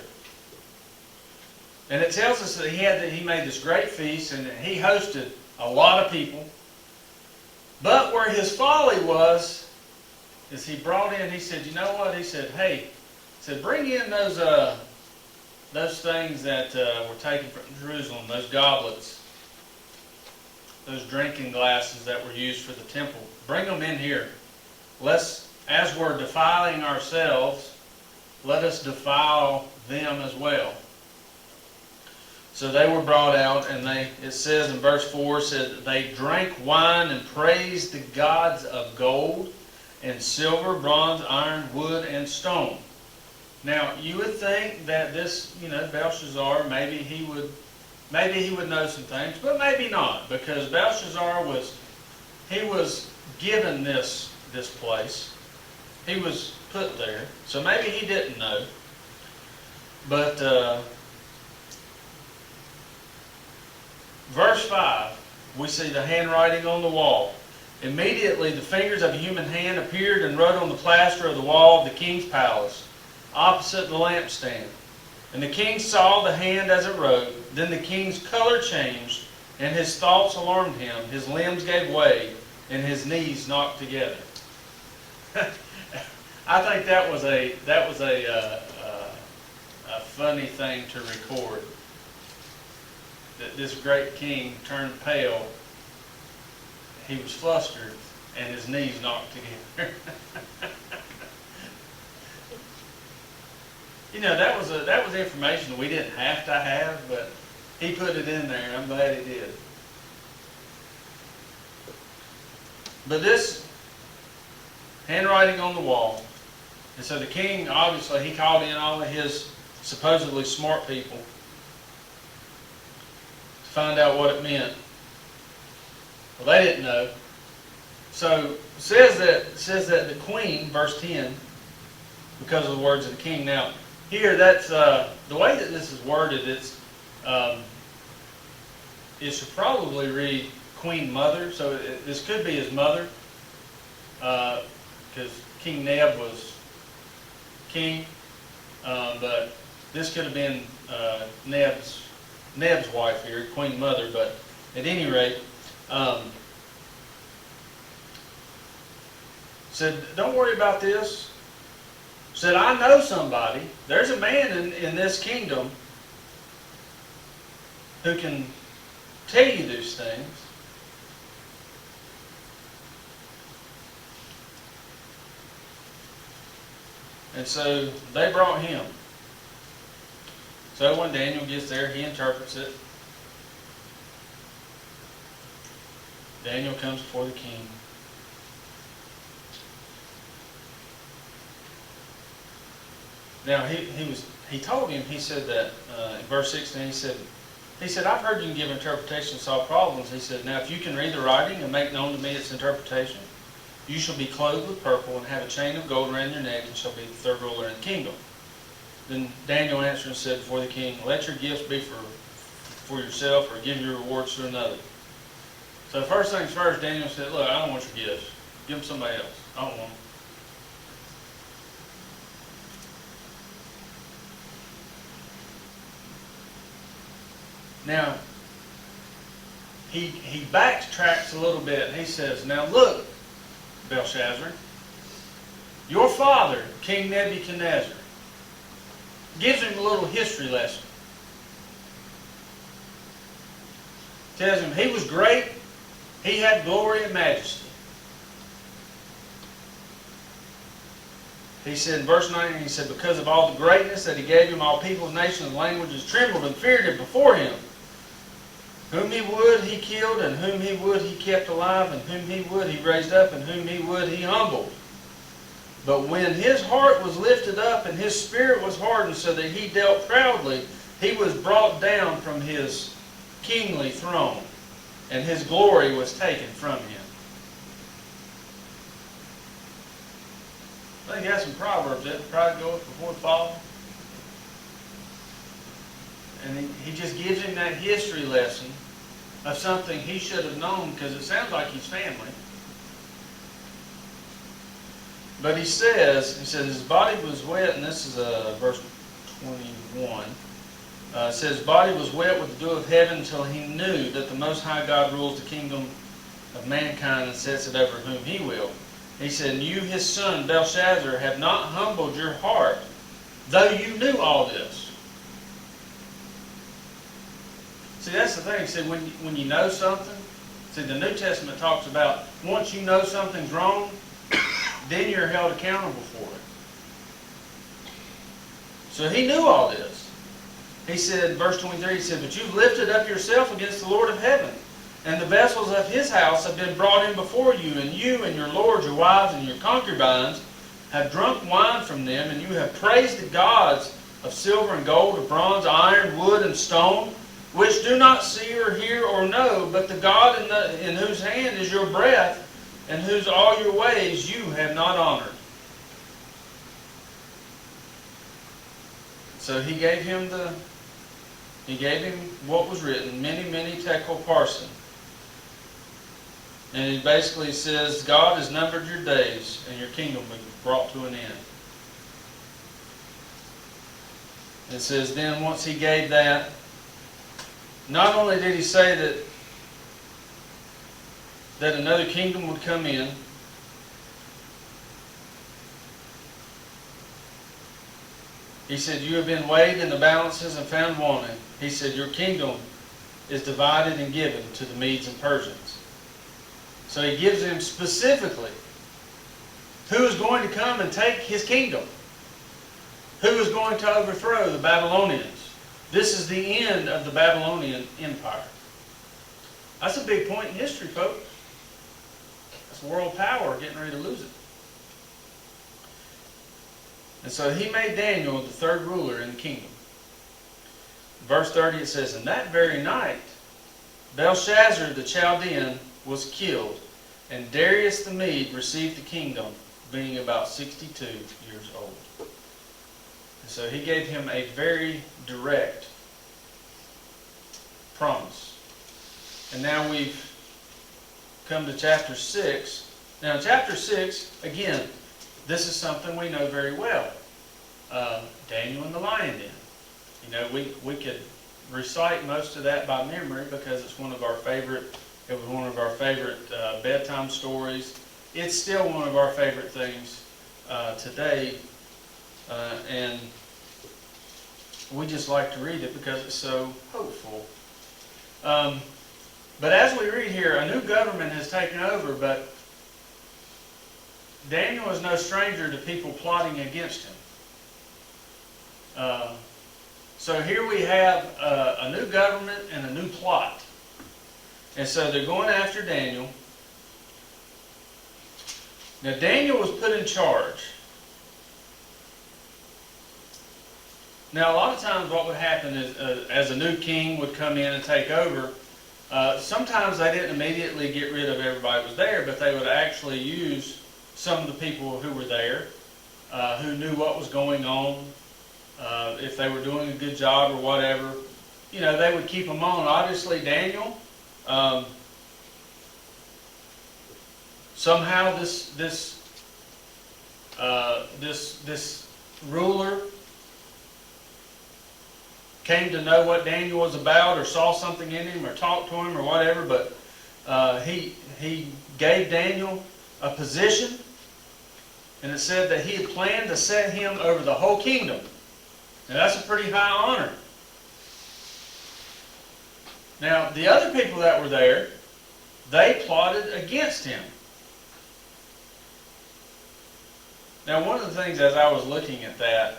Speaker 1: And it tells us that he made this great feast and that he hosted a lot of people. But where his folly was, is he brought in, he said, you know what? He said, hey, he said, bring in those things that were taken from Jerusalem, those goblets, those drinking glasses that were used for the temple. Bring them in here. As we're defiling ourselves, let us defile them as well. So they were brought out, and it says in verse 4, said they drank wine and praised the gods of gold and silver, bronze, iron, wood, and stone. Now you would think that this, Belshazzar, maybe he would know some things, but maybe not, because Belshazzar was given this place. He was put there, so maybe he didn't know. But verse 5, we see the handwriting on the wall. Immediately the fingers of a human hand appeared and wrote on the plaster of the wall of the king's palace, opposite the lampstand. And the king saw the hand as it wrote. Then the king's color changed, and his thoughts alarmed him. His limbs gave way, and his knees knocked together. I think that was a funny thing to record. That this great king turned pale. He was flustered, and his knees knocked together. That was information that we didn't have to have, but he put it in there, and I'm glad he did. But this handwriting on the wall, and so the king, obviously, he called in all of his supposedly smart people to find out what it meant. Well, they didn't know. So it says that the queen, verse 10, because of the words of the king. Now, here, that's the way that this is worded. It should probably read Queen Mother. So this could be his mother, because King Neb was king. But this could have been Neb's wife here, Queen Mother. But at any rate, said, don't worry about this. Said, I know somebody. There's a man in this kingdom who can tell you these things. And so they brought him. So when Daniel gets there, he interprets it. Daniel comes before the king. Now he told him, he said that in verse 16, he said, I've heard you can give interpretation and solve problems. He said, now if you can read the writing and make known to me its interpretation, you shall be clothed with purple and have a chain of gold around your neck and shall be the third ruler in the kingdom. Then Daniel answered and said before the king, let your gifts be for yourself or give your rewards to another. So first things first, Daniel said, look, I don't want your gifts. Give them to somebody else. I don't want them. Now, he backtracks a little bit. He says, now look, Belshazzar, your father, King Nebuchadnezzar, gives him a little history lesson. Tells him he was great, he had glory and majesty. He said in verse 19, he said, because of all the greatness that he gave him, all peoples, nations, and languages trembled and feared him before him. Whom he would, he killed, and whom he would, he kept alive, and whom he would, he raised up, and whom he would, he humbled. But when his heart was lifted up, and his spirit was hardened, so that he dealt proudly, he was brought down from his kingly throne, and his glory was taken from him. I think that's some Proverbs, that pride goeth before the fall. And he just gives him that history lesson of something he should have known, because it sounds like he's family. But he says his body was wet, and this is verse 21. It says, his body was wet with the dew of heaven until he knew that the Most High God rules the kingdom of mankind and sets it over whom he will. He said, you, his son, Belshazzar, have not humbled your heart, though you knew all this. See, that's the thing. See, when you know something, see, the New Testament talks about once you know something's wrong, then you're held accountable for it. So he knew all this. He said, verse 23, he said, but you've lifted up yourself against the Lord of heaven, and the vessels of his house have been brought in before you, and you and your lords, your wives, and your concubines have drunk wine from them, and you have praised the gods of silver and gold, of bronze, iron, wood, and stone, which do not see or hear or know, but the God in whose hand is your breath, and whose all your ways you have not honored. So he gave him what was written, many, many tekel parson. And he basically says, God has numbered your days, and your kingdom will be brought to an end. It says, then once he gave that, not only did he say that another kingdom would come in, he said, you have been weighed in the balances and found wanting. He said, your kingdom is divided and given to the Medes and Persians. So he gives them specifically who is going to come and take his kingdom. Who is going to overthrow the Babylonians. This is the end of the Babylonian Empire. That's a big point in history, folks. That's world power getting ready to lose it. And so he made Daniel the third ruler in the kingdom. Verse 30 it says, and that very night Belshazzar the Chaldean was killed, and Darius the Mede received the kingdom, being about 62 years old. And so he gave him a very direct promise. And now we've come to chapter 6. Now chapter 6, again, this is something we know very well. Daniel and the lion den. You know, we could recite most of that by memory because it's one of our favorite. It was one of our favorite bedtime stories. It's still one of our favorite things today, and we just like to read it because it's so hopeful. But as we read here, a new government has taken over, but Daniel is no stranger to people plotting against him. So here we have a new government and a new plot. And so they're going after Daniel. Now Daniel was put in charge. Now a lot of times what would happen is as a new king would come in and take over, sometimes they didn't immediately get rid of everybody that was there, but they would actually use some of the people who were there, who knew what was going on, if they were doing a good job or whatever. You know, they would keep them on. Obviously Daniel, somehow this ruler came to know what Daniel was about or saw something in him or talked to him or whatever, but he gave Daniel a position, and it said that he had planned to set him over the whole kingdom. Now that's a pretty high honor. Now the other people that were there, they plotted against him. Now one of the things as I was looking at that,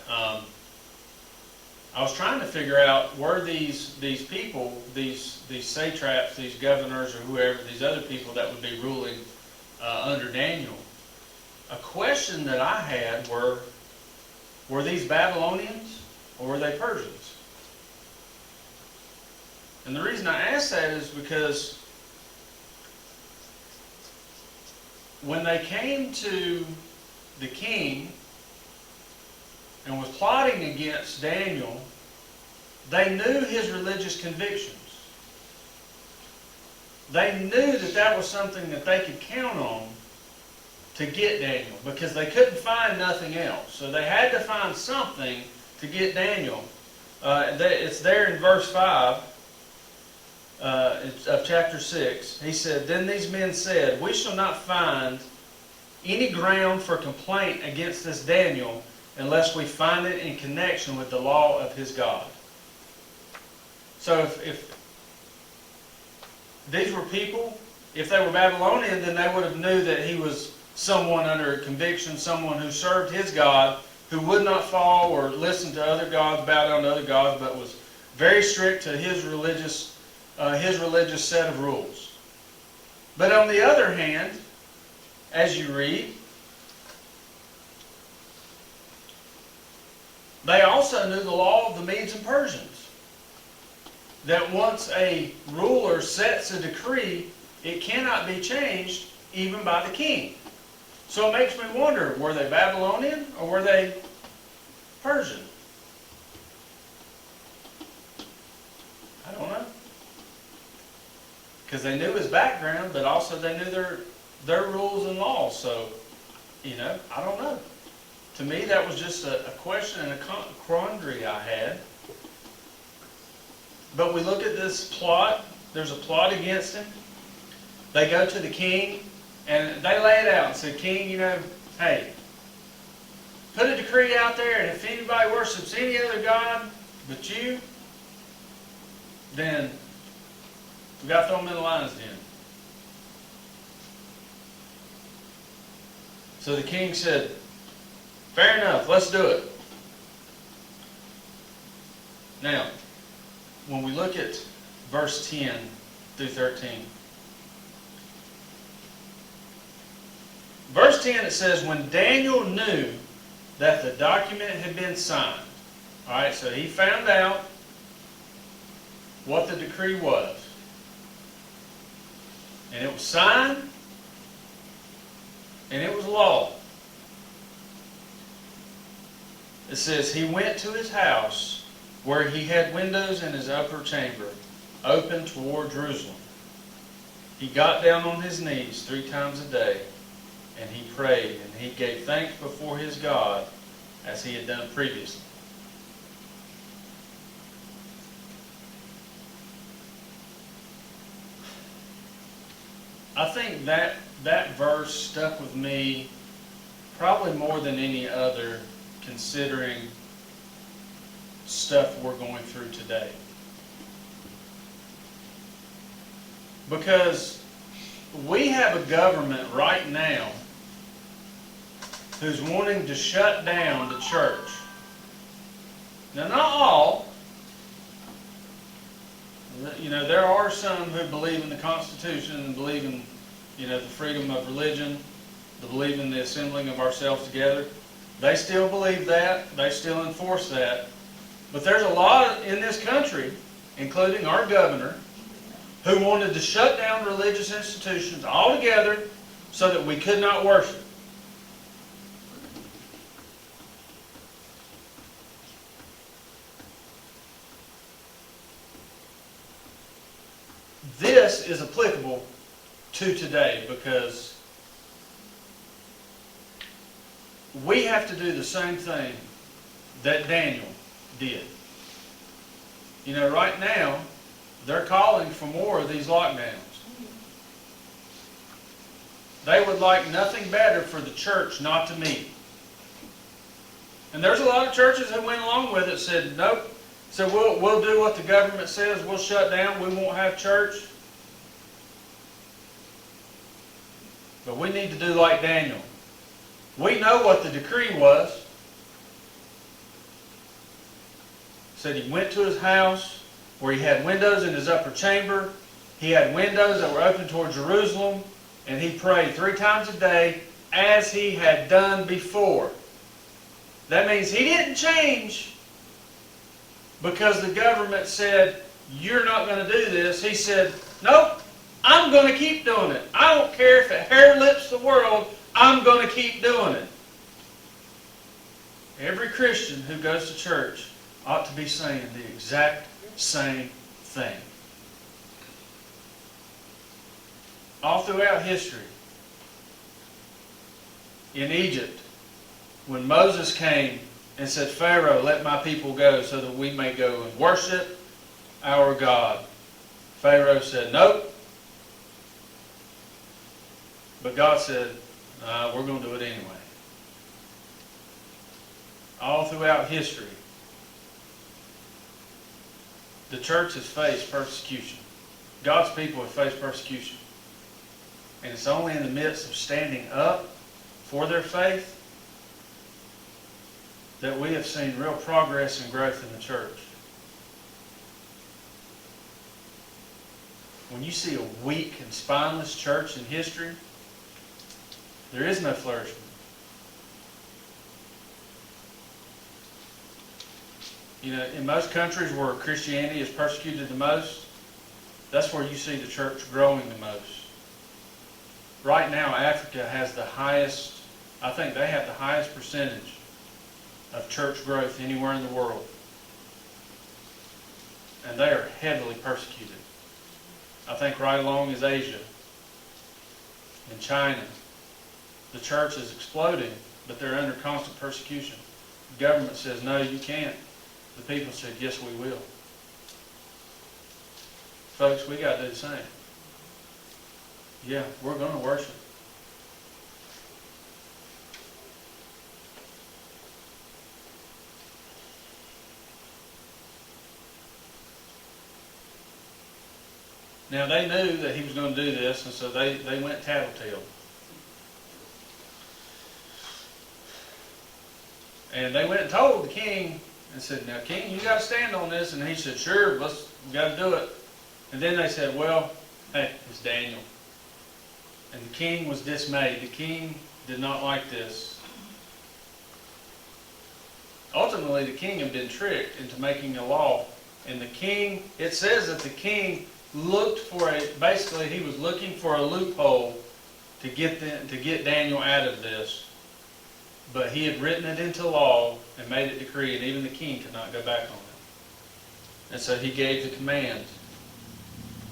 Speaker 1: I was trying to figure out, were these people, these satraps, these governors or whoever, these other people that would be ruling under Daniel, a question that I had were these Babylonians or were they Persians? And the reason I ask that is because when they came to the king and was plotting against Daniel, they knew his religious convictions. They knew that that was something that they could count on to get Daniel, because they couldn't find nothing else. So they had to find something to get Daniel. It's there in verse 5 of chapter 6. He said, "Then these men said, we shall not find any ground for complaint against this Daniel unless we find it in connection with the law of his God." So if these were people, if they were Babylonian, then they would have knew that he was someone under conviction, someone who served his God, who would not fall or listen to other gods, bow down to other gods, but was very strict to his religious set of rules. But on the other hand, as you read, they also knew the law of the Medes and Persians. That once a ruler sets a decree, it cannot be changed even by the king. So it makes me wonder, were they Babylonian or were they Persian? I don't know. Because they knew his background, but also they knew their rules and laws. So, I don't know. To me, that was just a question and a quandary I had. But we look at this plot. There's a plot against him. They go to the king, and they lay it out and say, "King, hey, put a decree out there, and if anybody worships any other god but you, then we got to throw them in the lion's den." So the king said, "Fair enough, let's do it." Now, when we look at verse 10 through 13, verse 10 it says, "When Daniel knew that the document had been signed," all right, so he found out what the decree was, and it was signed, and it was law. It says, "He went to his house where he had windows in his upper chamber, open toward Jerusalem. He got down on his knees 3 times a day, and he prayed, and he gave thanks before his God as he had done previously." I think that verse stuck with me probably more than any other, considering stuff we're going through today. Because we have a government right now who's wanting to shut down the church. Now, not all. There are some who believe in the Constitution and believe in, the freedom of religion, the believe in the assembling of ourselves together. They still believe that. They still enforce that. But there's a lot in this country, including our governor, who wanted to shut down religious institutions altogether so that we could not worship. This is applicable to today because we have to do the same thing that Daniel did. You know, right now, they're calling for more of these lockdowns. They would like nothing better for the church not to meet. And there's a lot of churches that went along with it, said, nope. So we'll do what the government says, we'll shut down, we won't have church. But we need to do like Daniel. We know what the decree was. Said he went to his house where he had windows in his upper chamber. He had windows that were open toward Jerusalem. And he prayed 3 times a day as he had done before. That means he didn't change because the government said, you're not going to do this. He said, nope, I'm going to keep doing it. I don't care if it hair lips the world, I'm going to keep doing it. Every Christian who goes to church ought to be saying the exact same thing. All throughout history, in Egypt, when Moses came and said, Pharaoh, let my people go so that we may go and worship our God. Pharaoh said, nope. But God said, we're going to do it anyway. All throughout history, the church has faced persecution. God's people have faced persecution. And it's only in the midst of standing up for their faith that we have seen real progress and growth in the church. When you see a weak and spineless church in history, there is no flourishment. You know, in most countries where Christianity is persecuted the most, that's where you see the church growing the most. Right now, Africa has the highest, I think they have the highest percentage of church growth anywhere in the world. And they are heavily persecuted. I think right along is Asia and China. The church is exploding, but they're under constant persecution. The government says, no, you can't. The people said, yes, we will. Folks, we got to do the same. Yeah, we're going to worship. Now, they knew that he was going to do this, and so they went tattletale. And they went and told the king and said, now, king, you got to stand on this. And he said, sure, we got to do it. And then they said, well, hey, it's Daniel. And the king was dismayed. The king did not like this. Ultimately, the king had been tricked into making a law. And the king, it says that the king looked for basically he was looking for a loophole to get Daniel out of this. But he had written it into law and made it decree, and even the king could not go back on it. And so he gave the command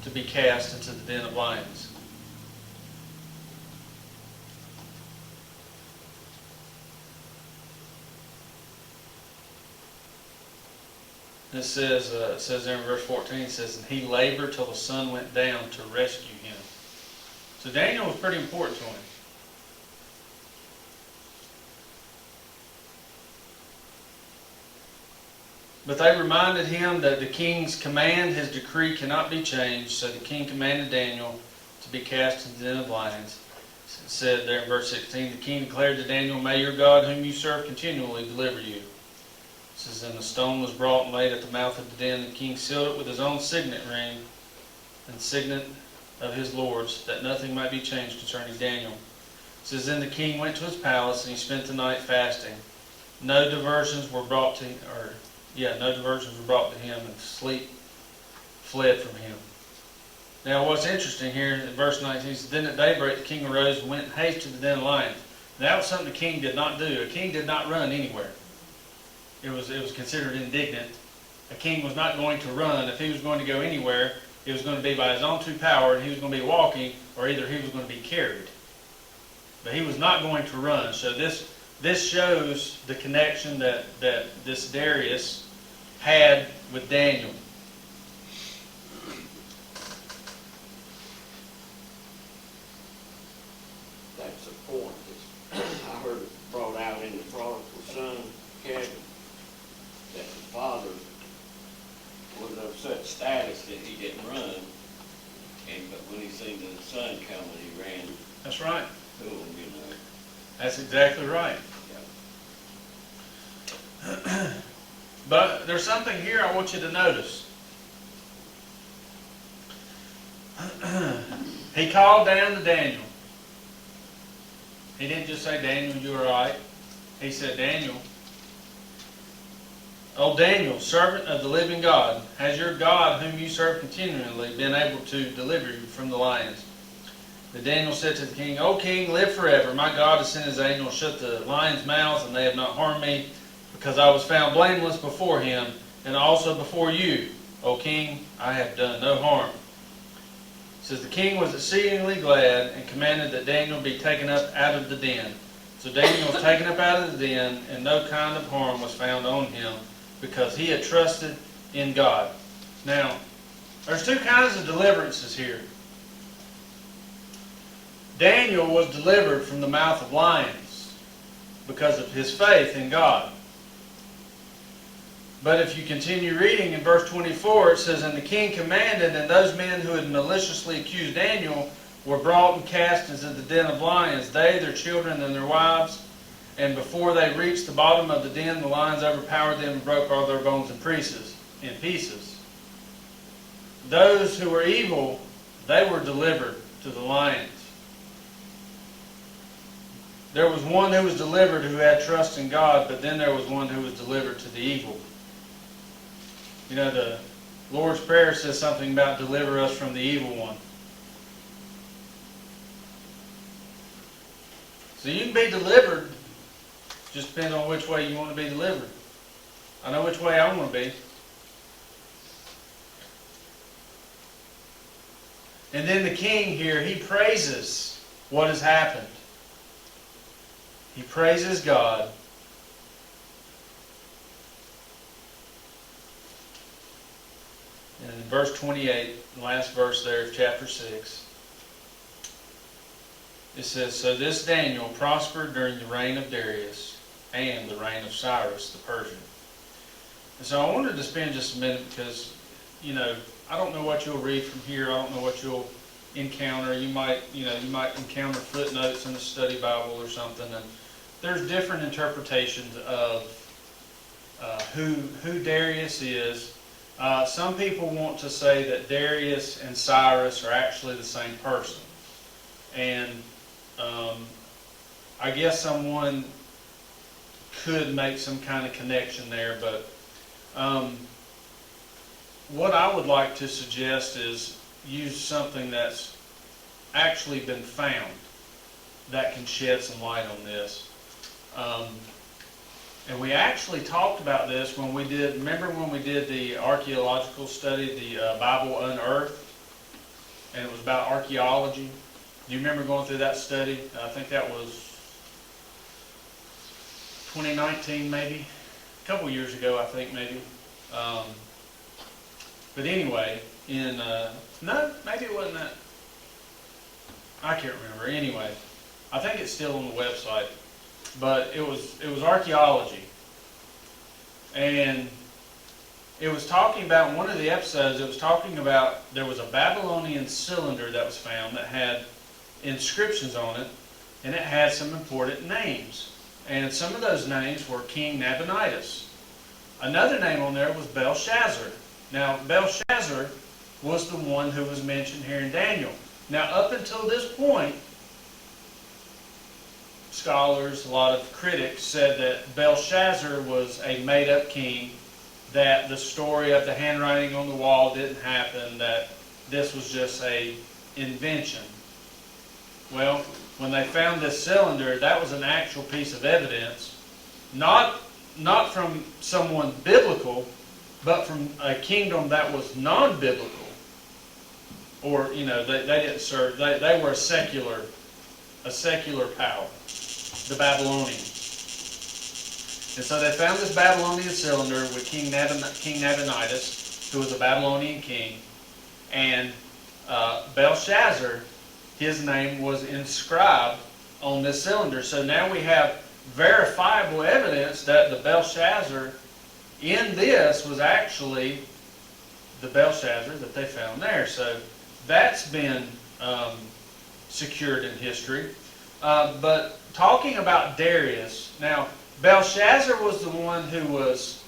Speaker 1: to be cast into the den of lions. It says there in verse 14, it says, and he labored till the sun went down to rescue him. So Daniel was pretty important to him. But they reminded him that the king's command, his decree, cannot be changed. So the king commanded Daniel to be cast into the den of lions. It said there in verse 16, the king declared to Daniel, may your God, whom you serve continually, deliver you. It says, and the stone was brought and laid at the mouth of the den. The king sealed it with his own signet ring and signet of his lords, that nothing might be changed concerning Daniel. It says, then the king went to his palace, and he spent the night fasting. No diversions were brought to him, and sleep fled from him. Now what's interesting here in verse 19 is, then at daybreak the king arose and went in haste to the den of lions. That was something the king did not do. A king did not run anywhere. It was considered indignant. A king was not going to run. If he was going to go anywhere, it was going to be by his own true power, and he was going to be walking, or either he was going to be carried. But he was not going to run. So this shows the connection that this Darius had with Daniel.
Speaker 5: such status that he didn't run. But when he seen the sun coming, he ran
Speaker 1: That's right.
Speaker 5: to him, you know.
Speaker 1: That's exactly right.
Speaker 5: Yeah.
Speaker 1: But there's something here I want you to notice. He called down to Daniel. He didn't just say, Daniel, you are right. He said, Daniel, O Daniel, servant of the living God, has your God, whom you serve continually, been able to deliver you from the lions? Then Daniel said to the king, O king, live forever. My God has sent his angel and shut the lions' mouths, and they have not harmed me, because I was found blameless before him, and also before you. O king, I have done no harm. It says, the king was exceedingly glad, and commanded that Daniel be taken up out of the den. So Daniel was taken up out of the den, and no kind of harm was found on him, because he had trusted in God. Now, there's two kinds of deliverances here. Daniel was delivered from the mouth of lions because of his faith in God. But if you continue reading in verse 24, it says, and the king commanded, and those men who had maliciously accused Daniel were brought and cast into the den of lions, they, their children, and their wives. And before they reached the bottom of the den, the lions overpowered them and broke all their bones in pieces. Those who were evil, they were delivered to the lions. There was one who was delivered who had trust in God, but then there was one who was delivered to the evil. You know, the Lord's Prayer says something about deliver us from the evil one. So you can be delivered. Just depends on which way you want to be delivered. I know which way I want to be. And then the king here, he praises what has happened. He praises God. And in verse 28, the last verse there of chapter 6, it says, so this Daniel prospered during the reign of Darius and the reign of Cyrus the Persian. And so I wanted to spend just a minute because, you know, I don't know what you'll read from here. I don't know what you'll encounter. You might encounter footnotes in the study Bible or something. And there's different interpretations of who Darius is. Some people want to say that Darius and Cyrus are actually the same person. And I guess someone could make some kind of connection there, but what I would like to suggest is use something that's actually been found that can shed some light on this. And we actually talked about this when we did, remember when we did the archaeological study, the Bible Unearthed, and it was about archaeology? Do you remember going through that study? I think that was 2019 maybe, a couple years ago I think maybe. But anyway, no, maybe it wasn't that. I can't remember. Anyway, I think it's still on the website. But it was archaeology. And it was talking about, in one of the episodes, it was talking about there was a Babylonian cylinder that was found that had inscriptions on it, and it had some important names. And some of those names were King Nabonidus. Another name on there was Belshazzar. Now, Belshazzar was the one who was mentioned here in Daniel. Now, up until this point, scholars, a lot of critics said that Belshazzar was a made-up king, that the story of the handwriting on the wall didn't happen, that this was just an invention. Well, when they found this cylinder, that was an actual piece of evidence, not from someone biblical, but from a kingdom that was non-biblical. Or, you know, they didn't serve, they were a secular power, the Babylonians. And so they found this Babylonian cylinder with King Nabonidus, who was a Babylonian king, and Belshazzar, his name was inscribed on this cylinder. So now we have verifiable evidence that the Belshazzar in this was actually the Belshazzar that they found there. So that's been secured in history. But talking about Darius, now Belshazzar was the one who was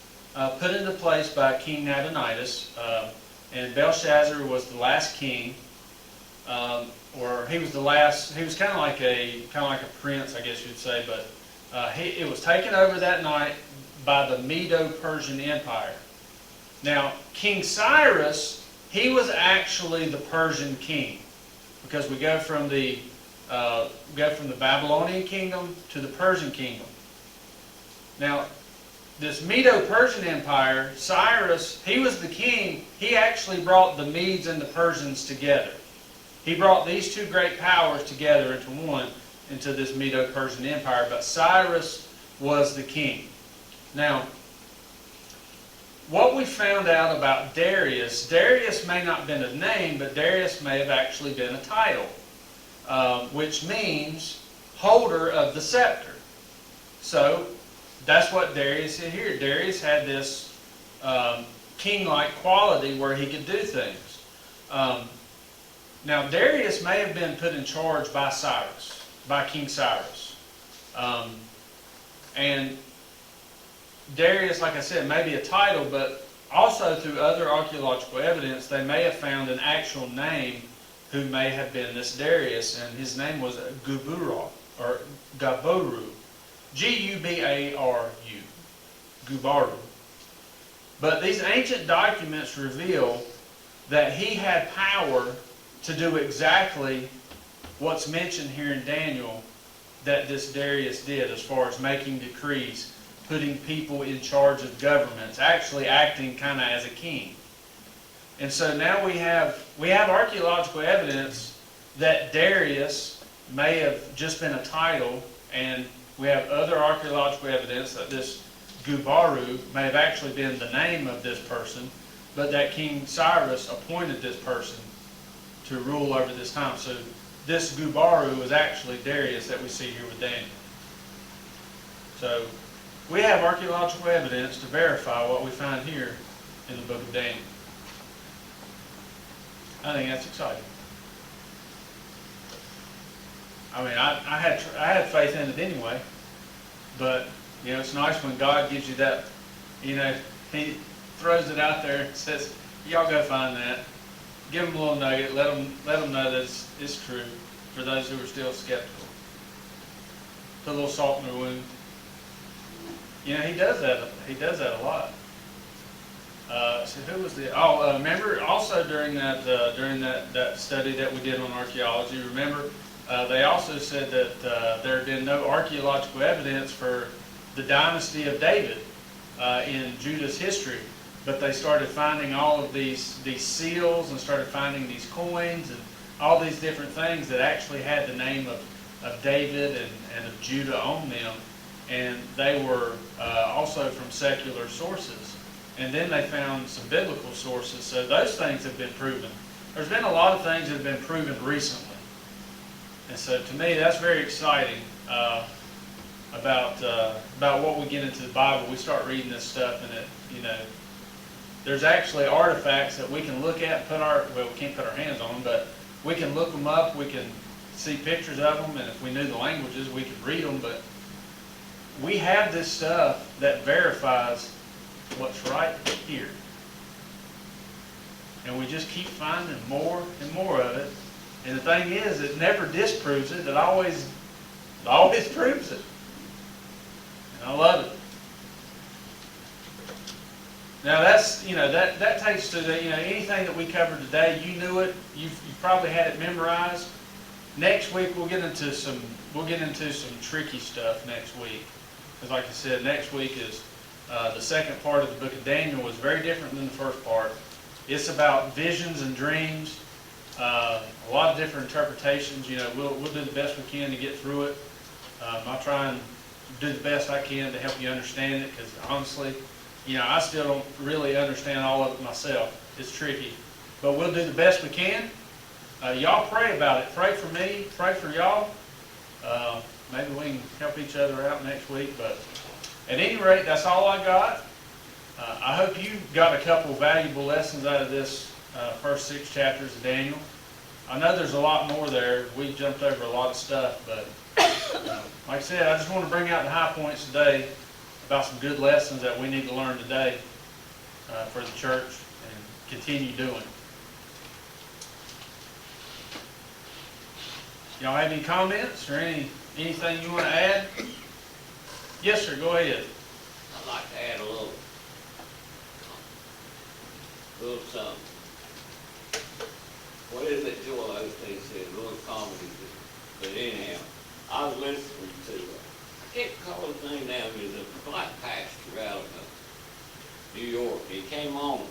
Speaker 1: put into place by King Nabonidus, and Belshazzar was the last king, or he was the last. He was kind of like a prince, I guess you'd say, but it was taken over that night by the Medo-Persian Empire. Now, King Cyrus, he was actually the Persian king, because we go from the Babylonian kingdom to the Persian kingdom. Now, this Medo-Persian Empire, Cyrus, he was the king. He actually brought the Medes and the Persians together. He brought these two great powers together into one, into this Medo-Persian Empire. But Cyrus was the king. Now, what we found out about Darius, Darius may not have been a name, but Darius may have actually been a title, which means holder of the scepter. So, that's what Darius had here. Darius had this king-like quality where he could do things. Now, Darius may have been put in charge by Cyrus, by King Cyrus. And Darius, like I said, may be a title, but also through other archaeological evidence, they may have found an actual name who may have been this Darius, and his name was Gubaru, or Gabaru. G-U-B-A-R-U. Gubaru. But these ancient documents reveal that he had power to do exactly what's mentioned here in Daniel that this Darius did, as far as making decrees, putting people in charge of governments, actually acting kind of as a king. And so now we have archaeological evidence that Darius may have just been a title, and we have other archaeological evidence that this Gubaru may have actually been the name of this person, but that King Cyrus appointed this person to rule over this time. So this Gubaru is actually Darius that we see here with Daniel. So we have archaeological evidence to verify what we find here in the book of Daniel. I think that's exciting. I mean, I had faith in it anyway, but it's nice when God gives you that. He throws it out there and says, "Y'all go find that." Give them a little nugget. Let them know that it's true for those who are still skeptical. Put a little salt in their wound. He does that. He does that a lot. So who was the? Remember also during that study that we did on archaeology. Remember, they also said that there had been no archaeological evidence for the dynasty of David in Judah's history, but they started finding all of these seals and started finding these coins and all these different things that actually had the name of David and of Judah on them, and they were also from secular sources. And then they found some biblical sources, so those things have been proven. There's been a lot of things that have been proven recently. And so to me, that's very exciting about what we get into the Bible. We start reading this stuff, and there's actually artifacts that we can look at and we can't put our hands on them, but we can look them up, we can see pictures of them, and if we knew the languages, we could read them, but we have this stuff that verifies what's right here. And we just keep finding more and more of it. And the thing is, it never disproves it. It always proves it. And I love it. Now that's, that takes to the, anything that we covered today, you knew it. You've probably had it memorized. Next week we'll get into some tricky stuff next week. Because like I said, next week is the second part of the book of Daniel was very different than the first part. It's about visions and dreams, a lot of different interpretations. We'll do the best we can to get through it. I'll try and do the best I can to help you understand it, because honestly, I still don't really understand all of it myself. It's tricky. But we'll do the best we can. Y'all pray about it. Pray for me. Pray for y'all. Maybe we can help each other out next week. But at any rate, that's all I got. I hope you got a couple valuable lessons out of this first 6 chapters of Daniel. I know there's a lot more there. We jumped over a lot of stuff, but like I said, I just want to bring out the high points today about some good lessons that we need to learn today for the church and continue doing. Y'all have any comments or anything you want to add? Yes, sir, go ahead.
Speaker 5: I'd like to add a little something. What is it Joel Osteen said, a little comedy, but anyhow, I was listening to, I can't call his name now, he was a black pastor out of New York. He came on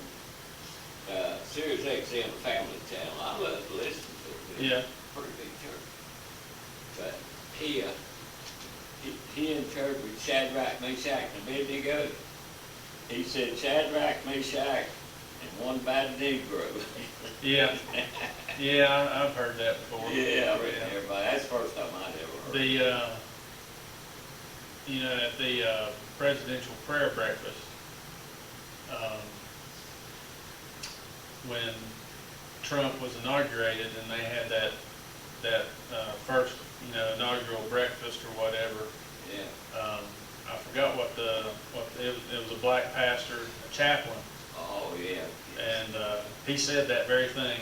Speaker 5: Sirius XM Family Channel. I love to listen to it.
Speaker 1: Yeah.
Speaker 5: Pretty big church. But he interpreted Shadrach, Meshach, and Abednego. He said Shadrach, Meshach, and one bad Negro.
Speaker 1: Yeah, yeah, I've heard that before.
Speaker 5: Yeah, everybody. That's the first time I'd ever heard.
Speaker 1: At the presidential prayer breakfast, when Trump was inaugurated and they had that first, inaugural breakfast or whatever.
Speaker 5: Yeah.
Speaker 1: I forgot it was a black pastor, a chaplain.
Speaker 5: Oh, yeah.
Speaker 1: And he said that very thing.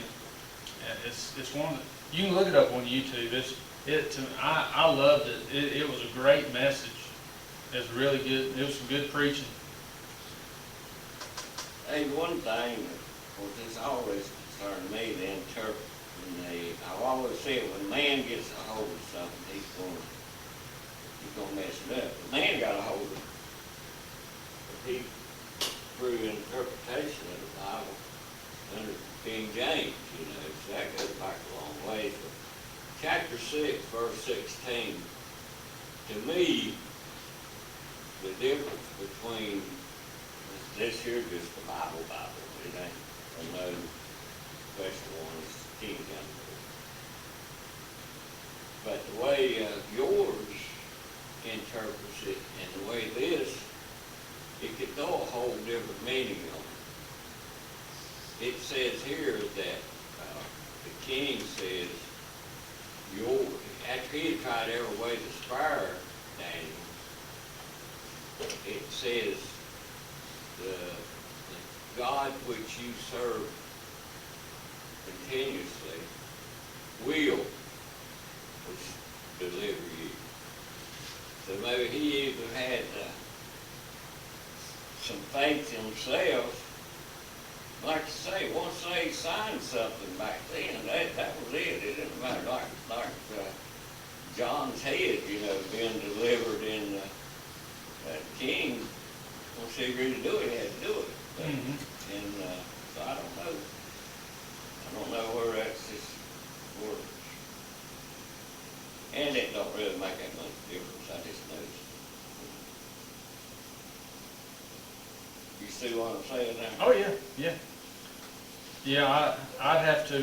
Speaker 1: And it's one that, you can look it up on YouTube. I loved it. It was a great message. It was really good. It was some good preaching.
Speaker 5: Hey, one thing, of course, it's always concerned me, the interpreting. I've always said when man gets a hold of something, he's gonna mess it up. The man got a hold of it. But he, through interpretation of the Bible, under King James, so that goes back a long way. So, chapter 6, verse 16, to me, the difference between this here just the Bible, it ain't no special one, it's King James. But the way yours interprets it and the way this, it could throw a whole different meaning on it. It says here that the king says, after he had tried every way to spare Daniel, it says, the God which you serve continuously will deliver you. So maybe he either had some faith in himself. Like I say, once they signed something back then, that was it. It didn't matter, like John's head, being delivered in that king. Once he agreed to do it, he had to do it. But, and so I don't know. I don't know where that's just works. And it don't really make that much difference. I just noticed. You see what I'm saying now?
Speaker 1: Oh yeah. Yeah, I'd have to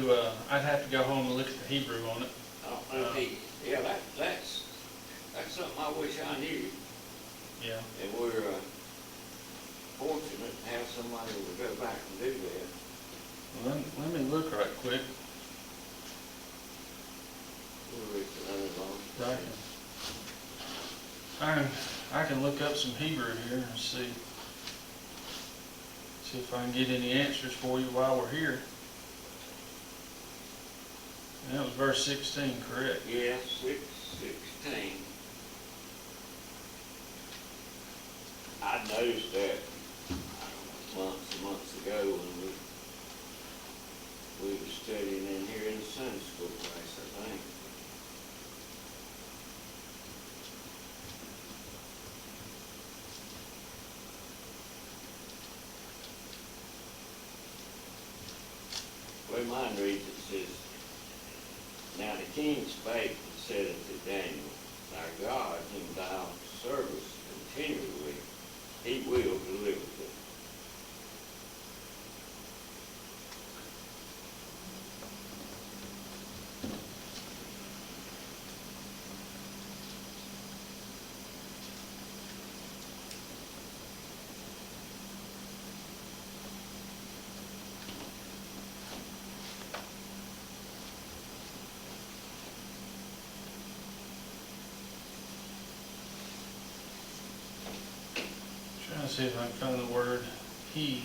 Speaker 1: go home and look at the Hebrew on it.
Speaker 5: I don't know yeah, that's something I wish I knew.
Speaker 1: Yeah.
Speaker 5: And we're fortunate to have somebody who will go back and do that.
Speaker 1: Well, let me look right quick.
Speaker 5: We'll reach another long.
Speaker 1: I can look up some Hebrew here and see if I can get any answers for you while we're here. And that was verse 16, correct?
Speaker 5: Yeah, 6:16. I noticed that, months and months ago when we were studying in here in the Sunday school class, I think. The way mine reads, it says, now the king spake and said unto Daniel, thy God whom thou servest continually, he will deliver thee.
Speaker 1: see if I can find the word he.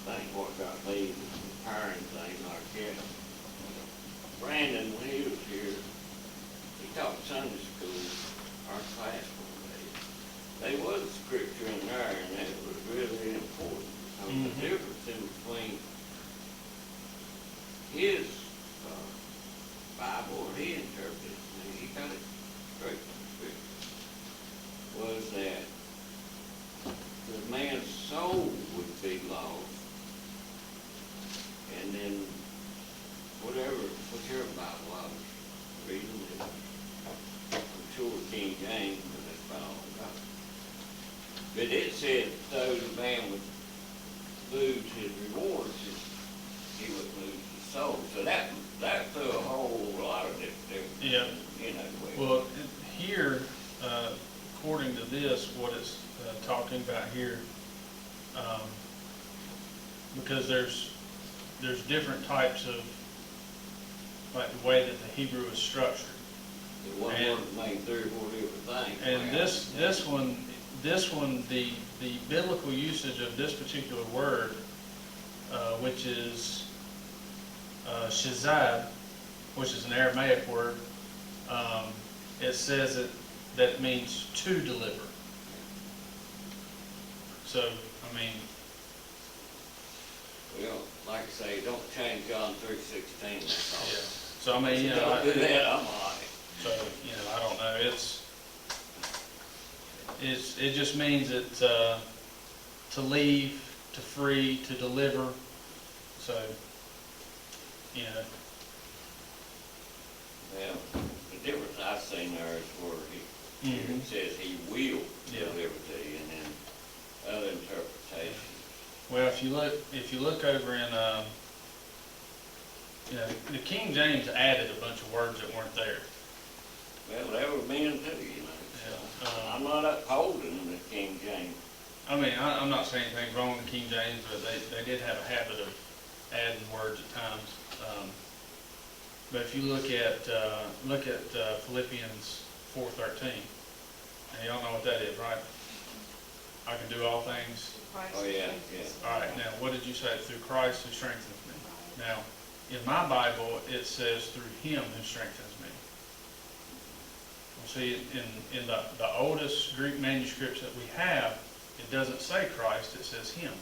Speaker 5: I think what got me was the hiring thing like that. Brandon, when he was here, he taught Sunday school, our class one day. There was scripture in there, and that was really important. So the difference in between his Bible, and he interpreted, and he got it straight from scripture, was that the man's soul would be lost. And then whichever Bible I was reading, I'm sure King James, but that's about all I got. But it said, though the man would lose his rewards, he would lose his soul. So that threw a whole lot of different,
Speaker 1: Yeah.
Speaker 5: you know.
Speaker 1: Well, here, according to this, what it's talking about here, because there's different types of, like the way that the Hebrew is structured.
Speaker 5: It wasn't one that made 3 or 4 different things.
Speaker 1: And this one, the biblical usage of this particular word, which is shazab, which is an Aramaic word, it says that it means to deliver. So, I mean,
Speaker 5: Well, like I say, don't change John 3:16, that's all.
Speaker 1: yeah. So, I mean, you know,
Speaker 5: Don't do that, I'm all right.
Speaker 1: so, you know, I don't know, it just means it, to leave, to free, to deliver, so, you know.
Speaker 5: Well, the difference I've seen there is where here it says he will
Speaker 1: Yeah.
Speaker 5: deliver to you, and then other interpretations.
Speaker 1: Well, if you look over in, you know, the King James added a bunch of words that weren't there.
Speaker 5: Well, they were men too, you know.
Speaker 1: Yeah.
Speaker 5: So I'm not upholding the King James.
Speaker 1: I mean, I'm not saying anything wrong with King James, but they did have a habit of adding words at times. But if you look at Philippians 4:13, and y'all know what that is, right? I can do all things.
Speaker 5: Oh, yeah, yeah.
Speaker 1: All right, now, what did you say? Through Christ who strengthens me. Now, in my Bible, it says through him who strengthens me. Well, see, in the oldest Greek manuscripts that we have, it doesn't say Christ, it says him.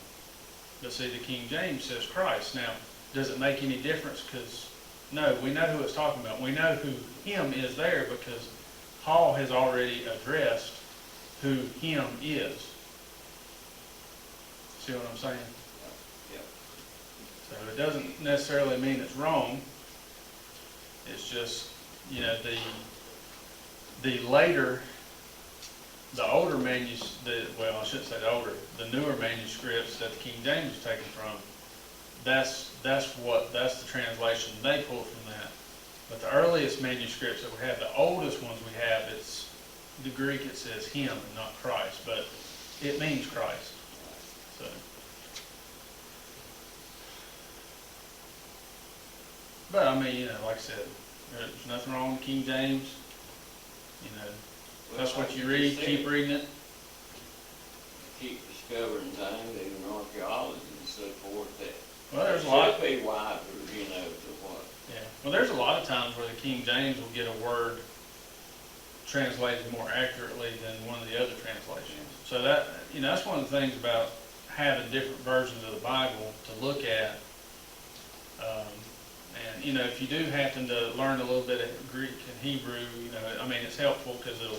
Speaker 1: But see, the King James says Christ. Now, does it make any difference? Because, no, we know who it's talking about. We know who him is there because Paul has already addressed who him is. See what I'm saying?
Speaker 5: Yep.
Speaker 1: So it doesn't necessarily mean it's wrong. It's just, you know, the older well, I shouldn't say the older, the newer manuscripts that the King James is taken from, that's the translation they pull from that. But the earliest manuscripts that we have, the oldest ones we have, it's the Greek, it says him and not Christ, but it means Christ. So. But I mean, you know, like I said, there's nothing wrong with King James. You know, that's what you read, keep reading it.
Speaker 5: Keep discovering things, even archaeology and so forth, that
Speaker 1: Well, there's a lot.
Speaker 5: should be wiser, you know, to what.
Speaker 1: Yeah. Well, there's a lot of times where the King James will get a word translated more accurately than one of the other translations. So that, you know, that's one of the things about having different versions of the Bible to look at. And, you know, if you do happen to learn a little bit of Greek and Hebrew, you know, I mean, it's helpful because it'll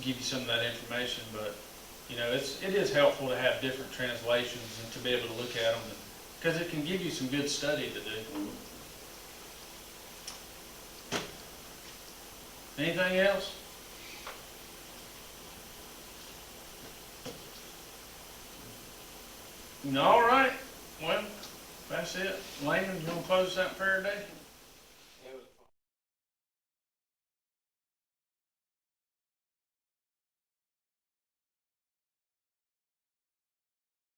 Speaker 1: give you some of that information. But, you know, it is helpful to have different translations and to be able to look at them because it can give you some good study to do. Anything else? No, all right. Well, that's it. Layman, you want to close us out in prayer today?